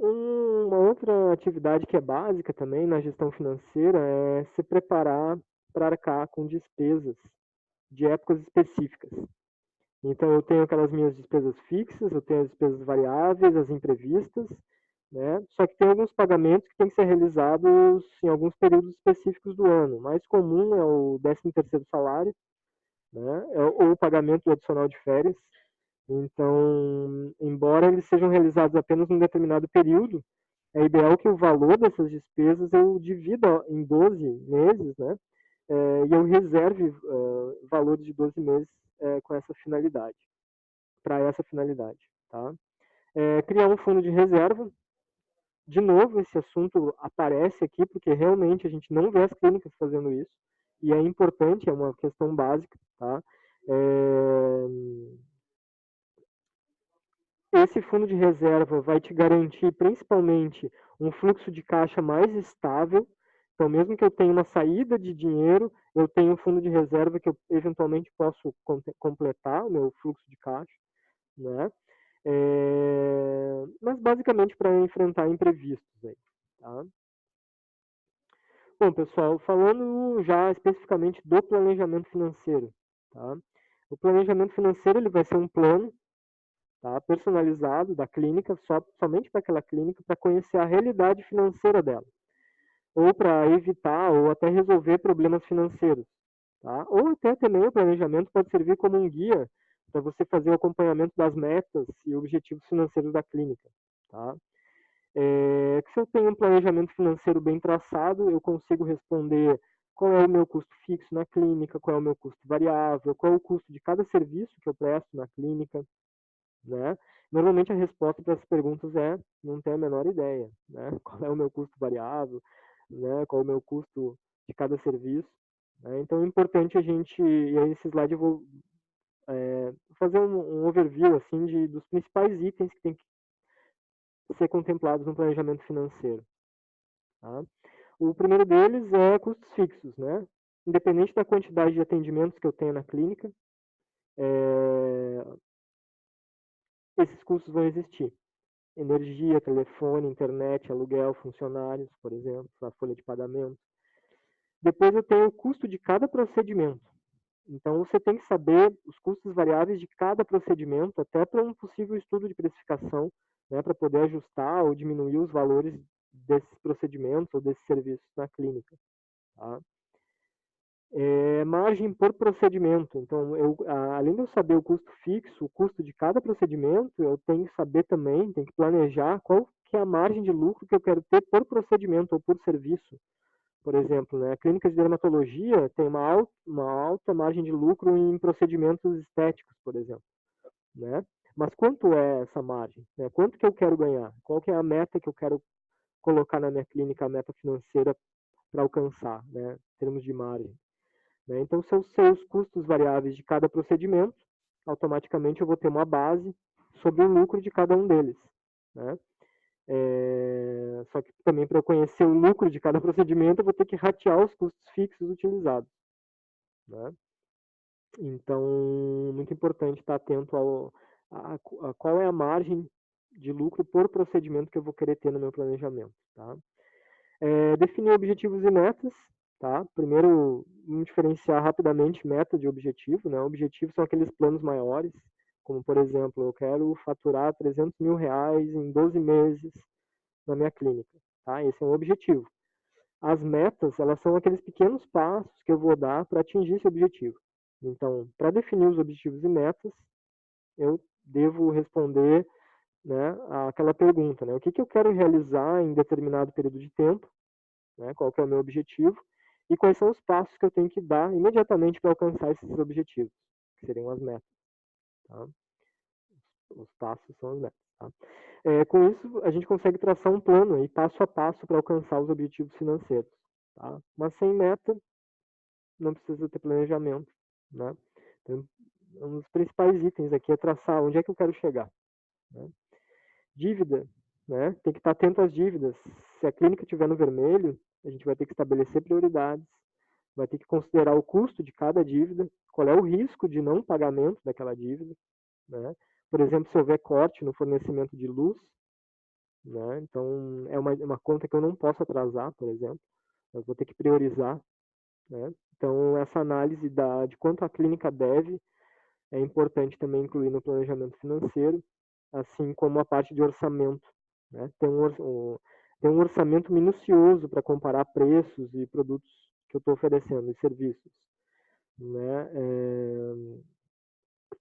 uma outra atividade que é básica também na gestão financeira é se preparar para arcar com despesas de épocas específicas. Então, eu tenho aquelas minhas despesas fixas, eu tenho as despesas variáveis, as imprevistas, né? Só que tem alguns pagamentos que têm que ser realizados em alguns períodos específicos do ano. O mais comum é o 13º salário, né? Ou o pagamento do adicional de férias. Então, embora eles sejam realizados apenas em um determinado período, é ideal que o valor dessas despesas eu divida em 12 meses, né? E eu reserve valores de 12 meses com essa finalidade, para essa finalidade, tá? Criar um fundo de reserva. De novo, esse assunto aparece aqui porque realmente a gente não vê as clínicas fazendo isso, e é importante, é uma questão básica, tá? Esse fundo de reserva vai te garantir principalmente um fluxo de caixa mais estável. Então, mesmo que eu tenha uma saída de dinheiro, eu tenho um fundo de reserva que eu eventualmente posso completar o meu fluxo de caixa, né? Mas basicamente para enfrentar imprevistos aí, tá? Bom, pessoal, falando já especificamente do planejamento financeiro, tá? O planejamento financeiro ele vai ser um plano, tá, personalizado da clínica, somente para aquela clínica, para conhecer a realidade financeira dela, ou para evitar ou até resolver problemas financeiros, tá? Ou até também o planejamento pode servir como um guia para você fazer o acompanhamento das metas e objetivos financeiros da clínica, tá? Se eu tenho um planejamento financeiro bem traçado, eu consigo responder qual é o meu custo fixo na clínica, qual é o meu custo variável, qual é o custo de cada serviço que eu presto na clínica, né? Normalmente a resposta para essas perguntas é não tenho a menor ideia, né? Qual é o meu custo variável, né? Qual é o meu custo de cada serviço, né? Então é importante a gente, e aí esse slide eu vou fazer um overview assim dos principais itens que tem que ser contemplados no planejamento financeiro. Tá? O primeiro deles é custos fixos, né? Independente da quantidade de atendimentos que eu tenho na clínica, esses custos vão existir. Energia, telefone, internet, aluguel, funcionários, por exemplo, a folha de pagamento. Depois eu tenho o custo de cada procedimento. Então você tem que saber os custos variáveis de cada procedimento, até para um possível estudo de precificação, né, para poder ajustar ou diminuir os valores desses procedimentos ou desses serviços na clínica. Tá? Margem por procedimento. Então, além de eu saber o custo fixo, o custo de cada procedimento, eu tenho que saber também, tenho que planejar qual que é a margem de lucro que eu quero ter por procedimento ou por serviço. Por exemplo, né, a clínica de dermatologia tem uma alta margem de lucro em procedimentos estéticos, por exemplo. Né? Mas quanto é essa margem? Né? Quanto que eu quero ganhar? Qual que é a meta que eu quero colocar na minha clínica, a meta financeira para alcançar, né, em termos de margem? Né? Então, se eu sei os custos variáveis de cada procedimento, automaticamente eu vou ter uma base sobre o lucro de cada um deles. Né? Só que também para eu conhecer o lucro de cada procedimento, eu vou ter que ratear os custos fixos utilizados. Né? Então, muito importante estar atento a qual é a margem de lucro por procedimento que eu vou querer ter no meu planejamento. Tá? Definir objetivos e metas. Tá? Primeiro, vamos diferenciar rapidamente meta de objetivo. Né? Objetivos são aqueles planos maiores, como, por exemplo, eu quero faturar R$300 mil em 12 meses na minha clínica. Tá? Esse é um objetivo. As metas, elas são aqueles pequenos passos que eu vou dar para atingir esse objetivo. Então, para definir os objetivos e metas, eu devo responder, né, aquela pergunta, né? O que eu quero realizar em determinado período de tempo, né? Qual que é o meu objetivo e quais são os passos que eu tenho que dar imediatamente para alcançar esses objetivos, que seriam as metas. Tá? Os passos são as metas. Tá? Com isso, a gente consegue traçar um plano aí, passo a passo para alcançar os objetivos financeiros. Tá? Mas sem meta, não precisa ter planejamento. Né? Então, um dos principais itens aqui é traçar onde é que eu quero chegar. Né? Dívida, né? Tem que estar atento às dívidas. Se a clínica estiver no vermelho, a gente vai ter que estabelecer prioridades, vai ter que considerar o custo de cada dívida, qual é o risco de não pagamento daquela dívida. Né? Por exemplo, se houver corte no fornecimento de luz, né? Então é uma conta que eu não posso atrasar, por exemplo, eu vou ter que priorizar. Né? Então, essa análise de quanto a clínica deve é importante também incluir no planejamento financeiro, assim como a parte de orçamento. Né? Tem um orçamento minucioso para comparar preços e produtos que eu estou oferecendo, e serviços. Né?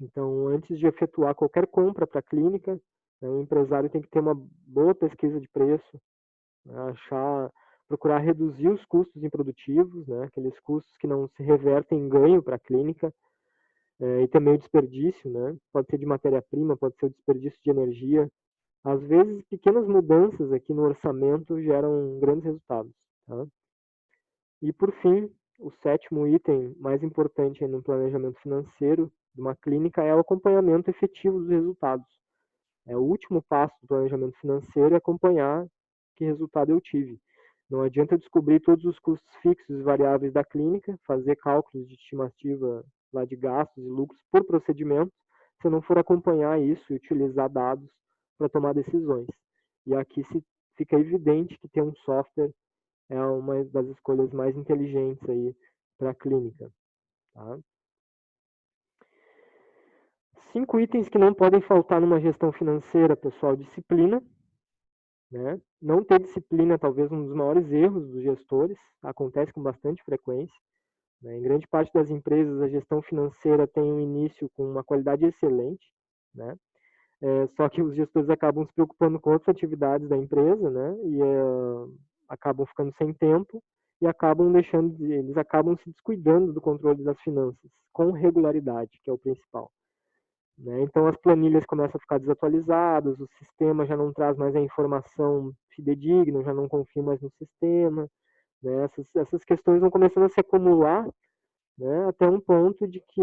Então, antes de efetuar qualquer compra para a clínica, né, o empresário tem que ter uma boa pesquisa de preço, né, procurar reduzir os custos improdutivos, né, aqueles custos que não se revertem em ganho para a clínica, e também o desperdício, né, pode ser de matéria-prima, pode ser o desperdício de energia. Às vezes, pequenas mudanças aqui no orçamento geram grandes resultados. Tá? E, por fim, o sétimo item mais importante no planejamento financeiro de uma clínica é o acompanhamento efetivo dos resultados. O último passo do planejamento financeiro é acompanhar que resultado eu tive. Não adianta eu descobrir todos os custos fixos e variáveis da clínica, fazer cálculos de estimativa lá de gastos e lucros por procedimento, se eu não for acompanhar isso e utilizar dados para tomar decisões. E aqui fica evidente que ter um software é uma das escolhas mais inteligentes aí para a clínica. Tá? 5 itens que não podem faltar numa gestão financeira, pessoal. Disciplina. Né? Não ter disciplina é talvez um dos maiores erros dos gestores, acontece com bastante frequência. Né? Em grande parte das empresas, a gestão financeira tem um início com uma qualidade excelente, né? Só que os gestores acabam se preocupando com outras atividades da empresa, né? E acabam ficando sem tempo e eles acabam se descuidando do controle das finanças com regularidade, que é o principal. né? Então, as planilhas começam a ficar desatualizadas, o sistema já não traz mais a informação fidedigna, já não confio mais no sistema, né? Essas questões vão começando a se acumular, né? Até um ponto de que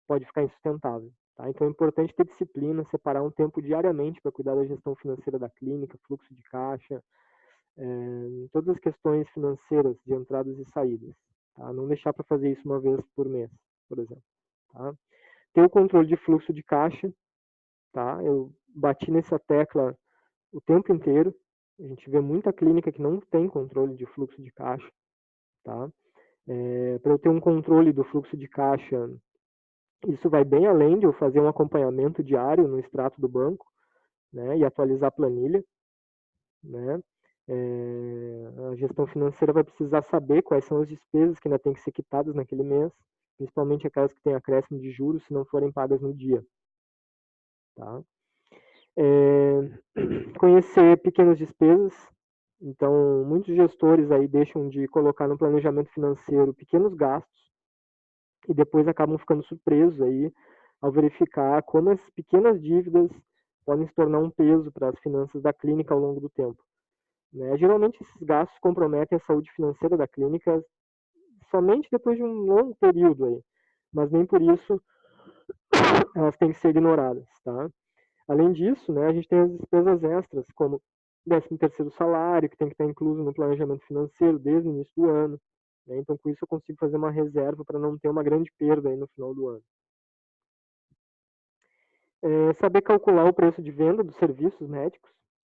pode ficar insustentável. Tá? Então é importante ter disciplina, separar um tempo diariamente para cuidar da gestão financeira da clínica, fluxo de caixa, todas as questões financeiras de entradas e saídas. Tá? Não deixar para fazer isso uma vez por mês, por exemplo. Tá? Ter o controle de fluxo de caixa. Tá? Eu bati nessa tecla o tempo inteiro. A gente vê muita clínica que não tem controle de fluxo de caixa. Tá? Para eu ter um controle do fluxo de caixa, isso vai bem além de eu fazer um acompanhamento diário no extrato do banco, né, e atualizar a planilha, né? A gestão financeira vai precisar saber quais são as despesas que ainda têm que ser quitadas naquele mês, principalmente aquelas que têm acréscimo de juros se não forem pagas no dia. Tá? Conhecer pequenas despesas. Então, muitos gestores aí deixam de colocar no planejamento financeiro pequenos gastos e depois acabam ficando surpresos aí ao verificar como as pequenas dívidas podem se tornar um peso para as finanças da clínica ao longo do tempo. Né? Geralmente esses gastos comprometem a saúde financeira da clínica somente depois de um longo período aí, mas nem por isso elas têm que ser ignoradas, tá? Além disso, né, a gente tem as despesas extras, como 13º salário, que tem que estar incluso no planejamento financeiro desde o início do ano. Né? Então, com isso, eu consigo fazer uma reserva para não ter uma grande perda aí no final do ano. Saber calcular o preço de venda dos serviços médicos,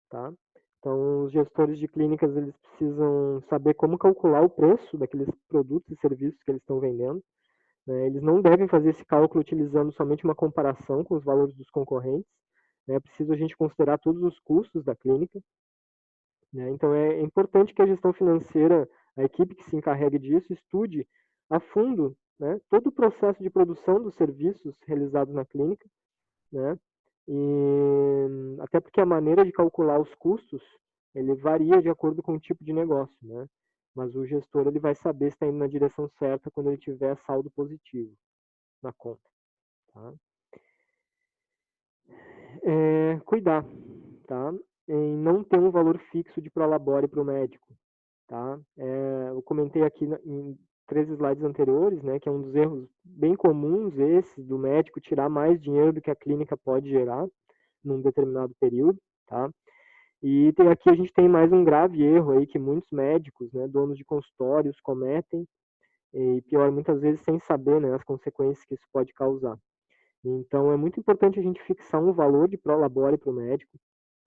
tá? Então, os gestores de clínicas, eles precisam saber como calcular o preço daqueles produtos e serviços que eles estão vendendo. Né? Eles não devem fazer esse cálculo utilizando somente uma comparação com os valores dos concorrentes. É preciso a gente considerar todos os custos da clínica. Né? Então, é importante que a gestão financeira, a equipe que se encarregue disso, estude a fundo, né, todo o processo de produção dos serviços realizados na clínica, né? E até porque a maneira de calcular os custos, ele varia de acordo com o tipo de negócio, né? Mas o gestor, ele vai saber se está indo na direção certa quando ele tiver saldo positivo na conta, tá? Cuidar, tá? Em não ter um valor fixo de prolabore para o médico, tá? Eu comentei aqui em 3 slides anteriores, né, que é um dos erros bem comuns esses do médico tirar mais dinheiro do que a clínica pode gerar num determinado período, tá? E aqui a gente tem mais um grave erro aí que muitos médicos, né, donos de consultórios cometem, e pior, muitas vezes sem saber, né, as consequências que isso pode causar. Então, é muito importante a gente fixar um valor de prolabore para o médico,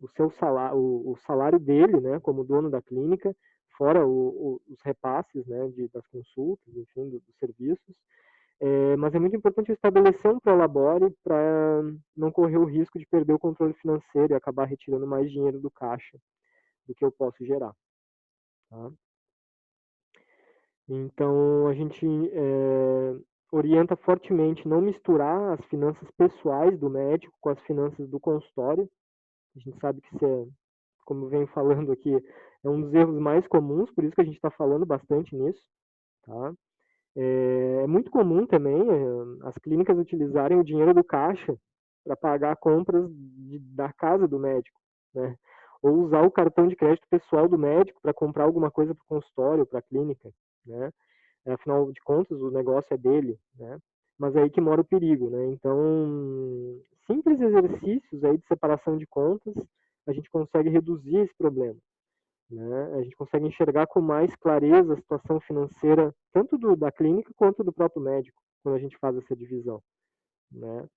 o seu salário, o salário dele, né, como dono da clínica, fora os repasses, né, das consultas, enfim, dos serviços. Mas é muito importante estabelecer um prolabore para não correr o risco de perder o controle financeiro e acabar retirando mais dinheiro do caixa do que eu posso gerar. Tá? Então, a gente orienta fortemente não misturar as finanças pessoais do médico com as finanças do consultório. A gente sabe que isso é, como eu venho falando aqui, é um dos erros mais comuns, por isso que a gente está falando bastante nisso. Tá? É muito comum também as clínicas utilizarem o dinheiro do caixa para pagar compras da casa do médico, né? Ou usar o cartão de crédito pessoal do médico para comprar alguma coisa para o consultório, para a clínica, né? Afinal de contas, o negócio é dele, né? Mas é aí que mora o perigo, né? Então, simples exercícios aí de separação de contas, a gente consegue reduzir esse problema. Né? A gente consegue enxergar com mais clareza a situação financeira, tanto da clínica quanto do próprio médico, quando a gente faz essa divisão. Né?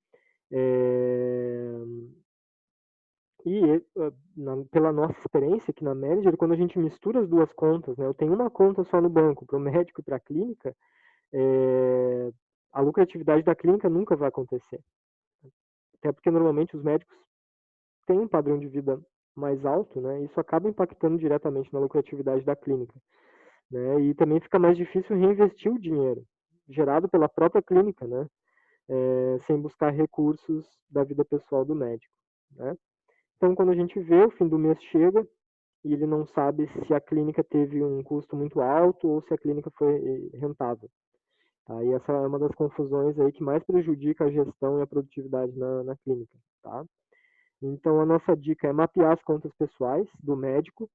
Pela nossa experiência aqui na Manager, quando a gente mistura as duas contas, né? Eu tenho uma conta só no banco, para o médico e para a clínica, a lucratividade da clínica nunca vai acontecer. Até porque normalmente os médicos têm um padrão de vida mais alto, né? Isso acaba impactando diretamente na lucratividade da clínica. Né? E também fica mais difícil reinvestir o dinheiro gerado pela própria clínica, né? Sem buscar recursos da vida pessoal do médico. Né? Então, quando a gente vê, o fim do mês chega e ele não sabe se a clínica teve um custo muito alto ou se a clínica foi rentável. Tá? E essa é uma das confusões aí que mais prejudica a gestão e a produtividade na clínica. Tá? Então, a nossa dica é mapear as contas pessoais do médico.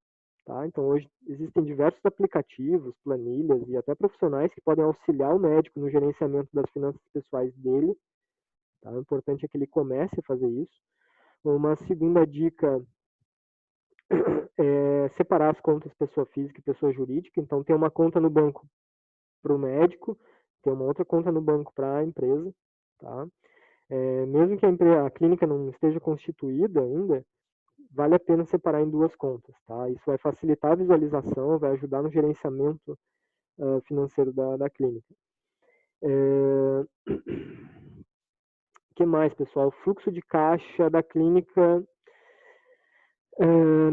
Tá? Então, hoje existem diversos aplicativos, planilhas e até profissionais que podem auxiliar o médico no gerenciamento das finanças pessoais dele. Tá? O importante é que ele comece a fazer isso. Uma segunda dica é separar as contas pessoa física e pessoa jurídica. Então, tem uma conta no banco para o médico, tem uma outra conta no banco para a empresa. Tá? Mesmo que a clínica não esteja constituída ainda, vale a pena separar em duas contas. Tá? Isso vai facilitar a visualização, vai ajudar no gerenciamento financeiro da clínica. O que mais, pessoal? O fluxo de caixa da clínica,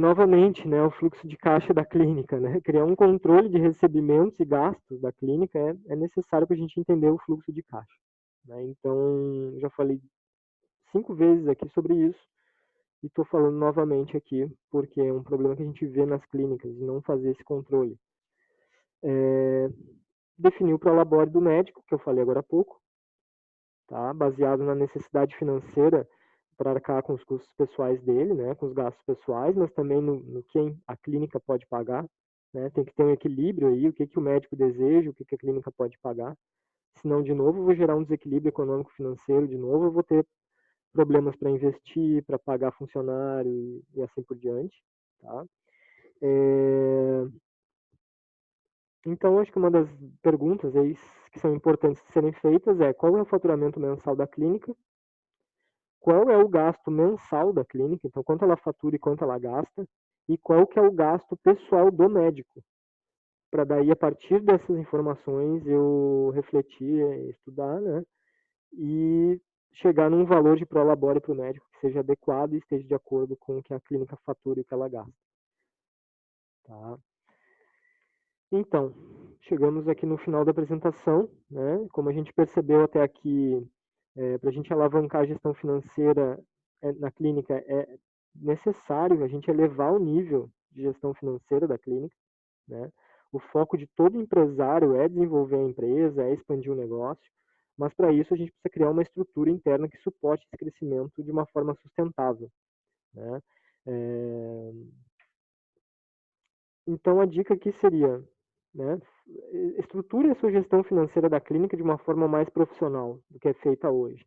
novamente, né, o fluxo de caixa da clínica. Né? Criar um controle de recebimentos e gastos da clínica é necessário para a gente entender o fluxo de caixa. Né? Então, já falei 5 vezes aqui sobre isso e estou falando novamente aqui, porque é um problema que a gente vê nas clínicas, não fazer esse controle. Definir o prolabore do médico, que eu falei agora há pouco, tá? Baseado na necessidade financeira para arcar com os custos pessoais dele, né? Com os gastos pessoais, mas também no que a clínica pode pagar. Né? Tem que ter um equilíbrio aí, o que o médico deseja, o que a clínica pode pagar. Senão, de novo, eu vou gerar um desequilíbrio econômico-financeiro, de novo eu vou ter problemas para investir, para pagar funcionário e assim por diante. Tá? Então, acho que uma das perguntas aí que são importantes de serem feitas é qual é o faturamento mensal da clínica, qual é o gasto mensal da clínica, então quanto ela fatura e quanto ela gasta, e qual que é o gasto pessoal do médico, para daí, a partir dessas informações, eu refletir, estudar, né, e chegar num valor de prolabore para o médico que seja adequado e esteja de acordo com o que a clínica fatura e o que ela gasta. Tá? Então, chegamos aqui no final da apresentação, né? Como a gente percebeu até aqui, para a gente alavancar a gestão financeira na clínica, é necessário a gente elevar o nível de gestão financeira da clínica, né? O foco de todo empresário é desenvolver a empresa, é expandir o negócio, mas para isso a gente precisa criar uma estrutura interna que suporte esse crescimento de uma forma sustentável, né? É, Então, a dica aqui seria, né, estruture a sua gestão financeira da clínica de uma forma mais profissional do que é feita hoje.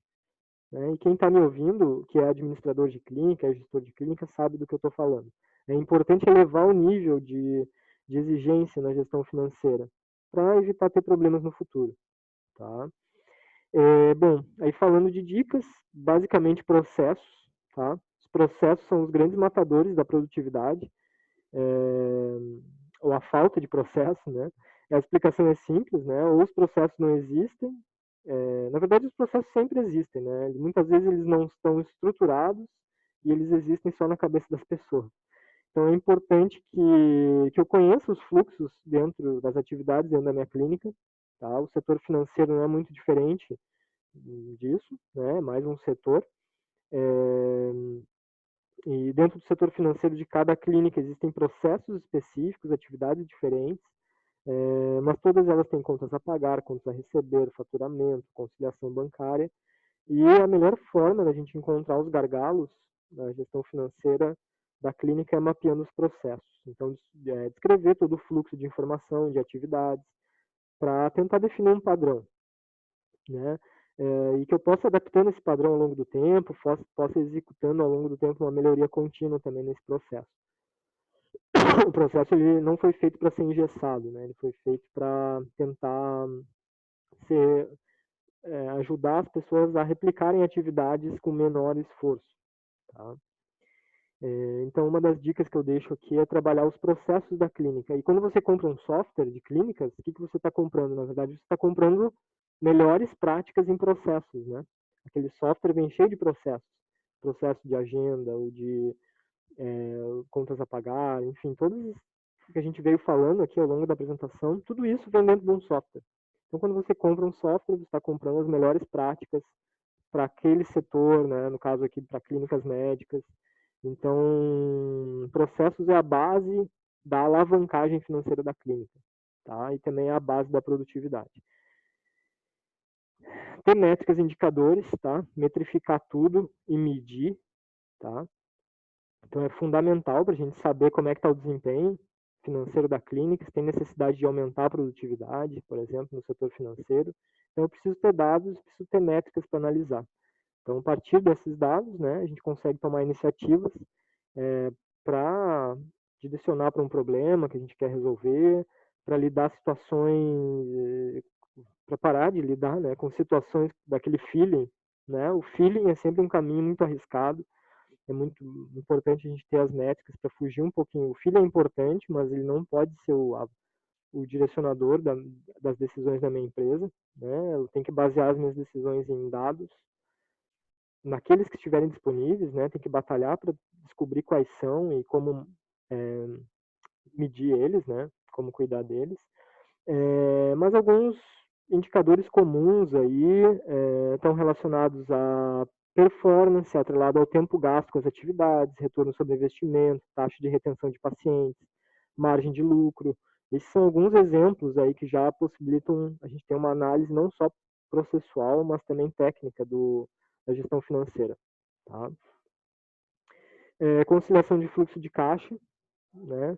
Né? E quem está me ouvindo, que é administrador de clínica, é gestor de clínica, sabe do que eu estou falando. É importante elevar o nível de exigência na gestão financeira para evitar ter problemas no futuro. Tá? Bom, aí falando de dicas, basicamente processos. Tá? Os processos são os grandes matadores da produtividade. Ou a falta de processo, né? A explicação é simples, né? Ou os processos não existem, na verdade os processos sempre existem, né? Muitas vezes eles não estão estruturados e eles existem só na cabeça das pessoas. Então é importante que eu conheça os fluxos dentro das atividades dentro da minha clínica, tá? O setor financeiro não é muito diferente disso, né? É mais um setor. E dentro do setor financeiro de cada clínica existem processos específicos, atividades diferentes, mas todas elas têm contas a pagar, contas a receber, faturamento, conciliação bancária, e a melhor forma da gente encontrar os gargalos na gestão financeira da clínica é mapeando os processos. Então, descrever todo o fluxo de informação, de atividades, para tentar definir um padrão, né? E que eu possa adaptando esse padrão ao longo do tempo, possa executando ao longo do tempo uma melhoria contínua também nesse processo. O processo ele não foi feito para ser engessado, né? Ele foi feito para tentar ser, ajudar as pessoas a replicarem atividades com menor esforço. Tá? Então, uma das dicas que eu deixo aqui é trabalhar os processos da clínica. E quando você compra um software de clínicas, o que você está comprando? Na verdade, você está comprando melhores práticas em processos, né? Aquele software vem cheio de processos. Processo de agenda, ou de contas a pagar, enfim, todos que a gente veio falando aqui ao longo da apresentação, tudo isso vem dentro de um software. Então, quando você compra um software, você está comprando as melhores práticas para aquele setor, né? No caso aqui, para clínicas médicas. Então, processos é a base da alavancagem financeira da clínica, tá? E também é a base da produtividade. Ter métricas e indicadores, tá? Metrificar tudo e medir, tá? Então é fundamental para a gente saber como é que está o desempenho financeiro da clínica, se tem necessidade de aumentar a produtividade, por exemplo, no setor financeiro. Então eu preciso ter dados, preciso ter métricas para analisar. Então, a partir desses dados, né, a gente consegue tomar iniciativas para direcionar para um problema que a gente quer resolver, para lidar situações, para parar de lidar, né, com situações daquele feeling, né? O feeling é sempre um caminho muito arriscado. É muito importante a gente ter as métricas para fugir um pouquinho. O feeling é importante, mas ele não pode ser o direcionador das decisões da minha empresa, né? Eu tenho que basear as minhas decisões em dados, naqueles que estiverem disponíveis, né? Tem que batalhar para descobrir quais são e como medir eles, né? Como cuidar deles. Mas alguns indicadores comuns aí estão relacionados a performance, atrelado ao tempo gasto com as atividades, retorno sobre investimento, taxa de retenção de pacientes, margem de lucro. Esses são alguns exemplos aí que já possibilitam a gente ter uma análise não só processual, mas também técnica da gestão financeira. Tá? Conciliação de fluxo de caixa, né?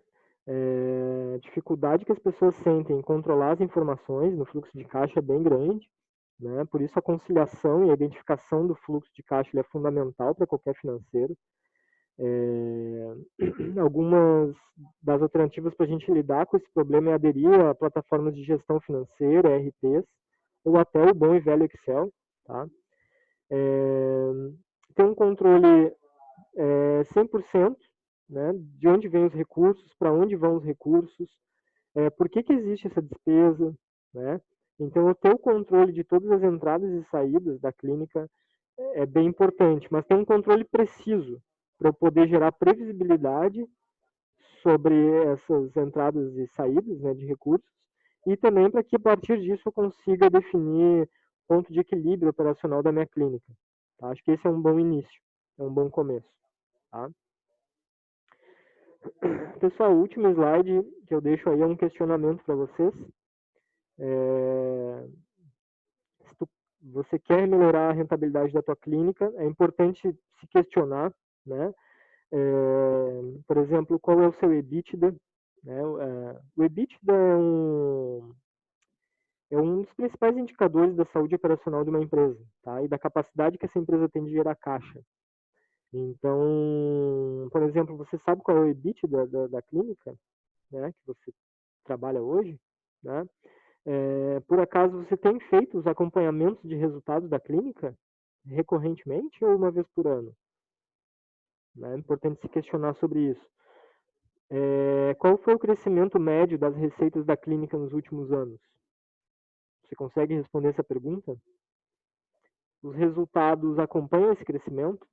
Dificuldade que as pessoas sentem em controlar as informações no fluxo de caixa é bem grande, né? Por isso a conciliação e a identificação do fluxo de caixa é fundamental para qualquer financeiro. Algumas das alternativas para a gente lidar com esse problema é aderir a plataformas de gestão financeira, ERPs, ou até o bom e velho Excel, tá? Ter um controle 100%, né, de onde vêm os recursos, para onde vão os recursos, por que existe essa despesa, né? Então, eu ter o controle de todas as entradas e saídas da clínica é bem importante, mas ter um controle preciso para eu poder gerar previsibilidade sobre essas entradas e saídas, né, de recursos, e também para que a partir disso eu consiga definir ponto de equilíbrio operacional da minha clínica. Tá? Acho que esse é um bom início, é um bom começo. Tá? Pessoal, o último slide que eu deixo aí é um questionamento para vocês. Se você quer melhorar a rentabilidade da tua clínica, é importante se questionar, né? Por exemplo, qual é o seu EBITDA? Né? O EBITDA é um dos principais indicadores da saúde operacional de uma empresa, tá? E da capacidade que essa empresa tem de gerar caixa. Então, por exemplo, você sabe qual é o EBITDA da clínica, né, que você trabalha hoje, né? Por acaso você tem feito os acompanhamentos de resultados da clínica recorrentemente ou uma vez por ano? É importante se questionar sobre isso. Qual foi o crescimento médio das receitas da clínica nos últimos anos? Você consegue responder essa pergunta? Os resultados acompanham esse crescimento?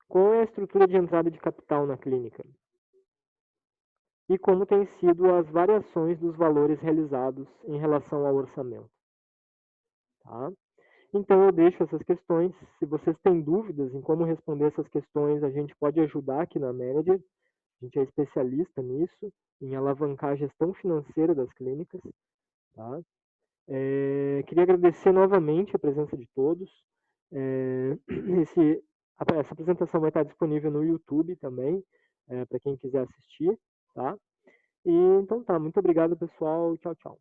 Qual é a estrutura de entrada de capital na clínica? E como têm sido as variações dos valores realizados em relação ao orçamento? Tá? Então eu deixo essas questões. Se vocês têm dúvidas em como responder essas questões, a gente pode ajudar aqui na Manager. A gente é especialista nisso, em alavancar a gestão financeira das clínicas. Tá? Queria agradecer novamente a presença de todos. Essa apresentação vai estar disponível no YouTube também, para quem quiser assistir. Tá? E então tá, muito obrigado pessoal, tchau, tchau.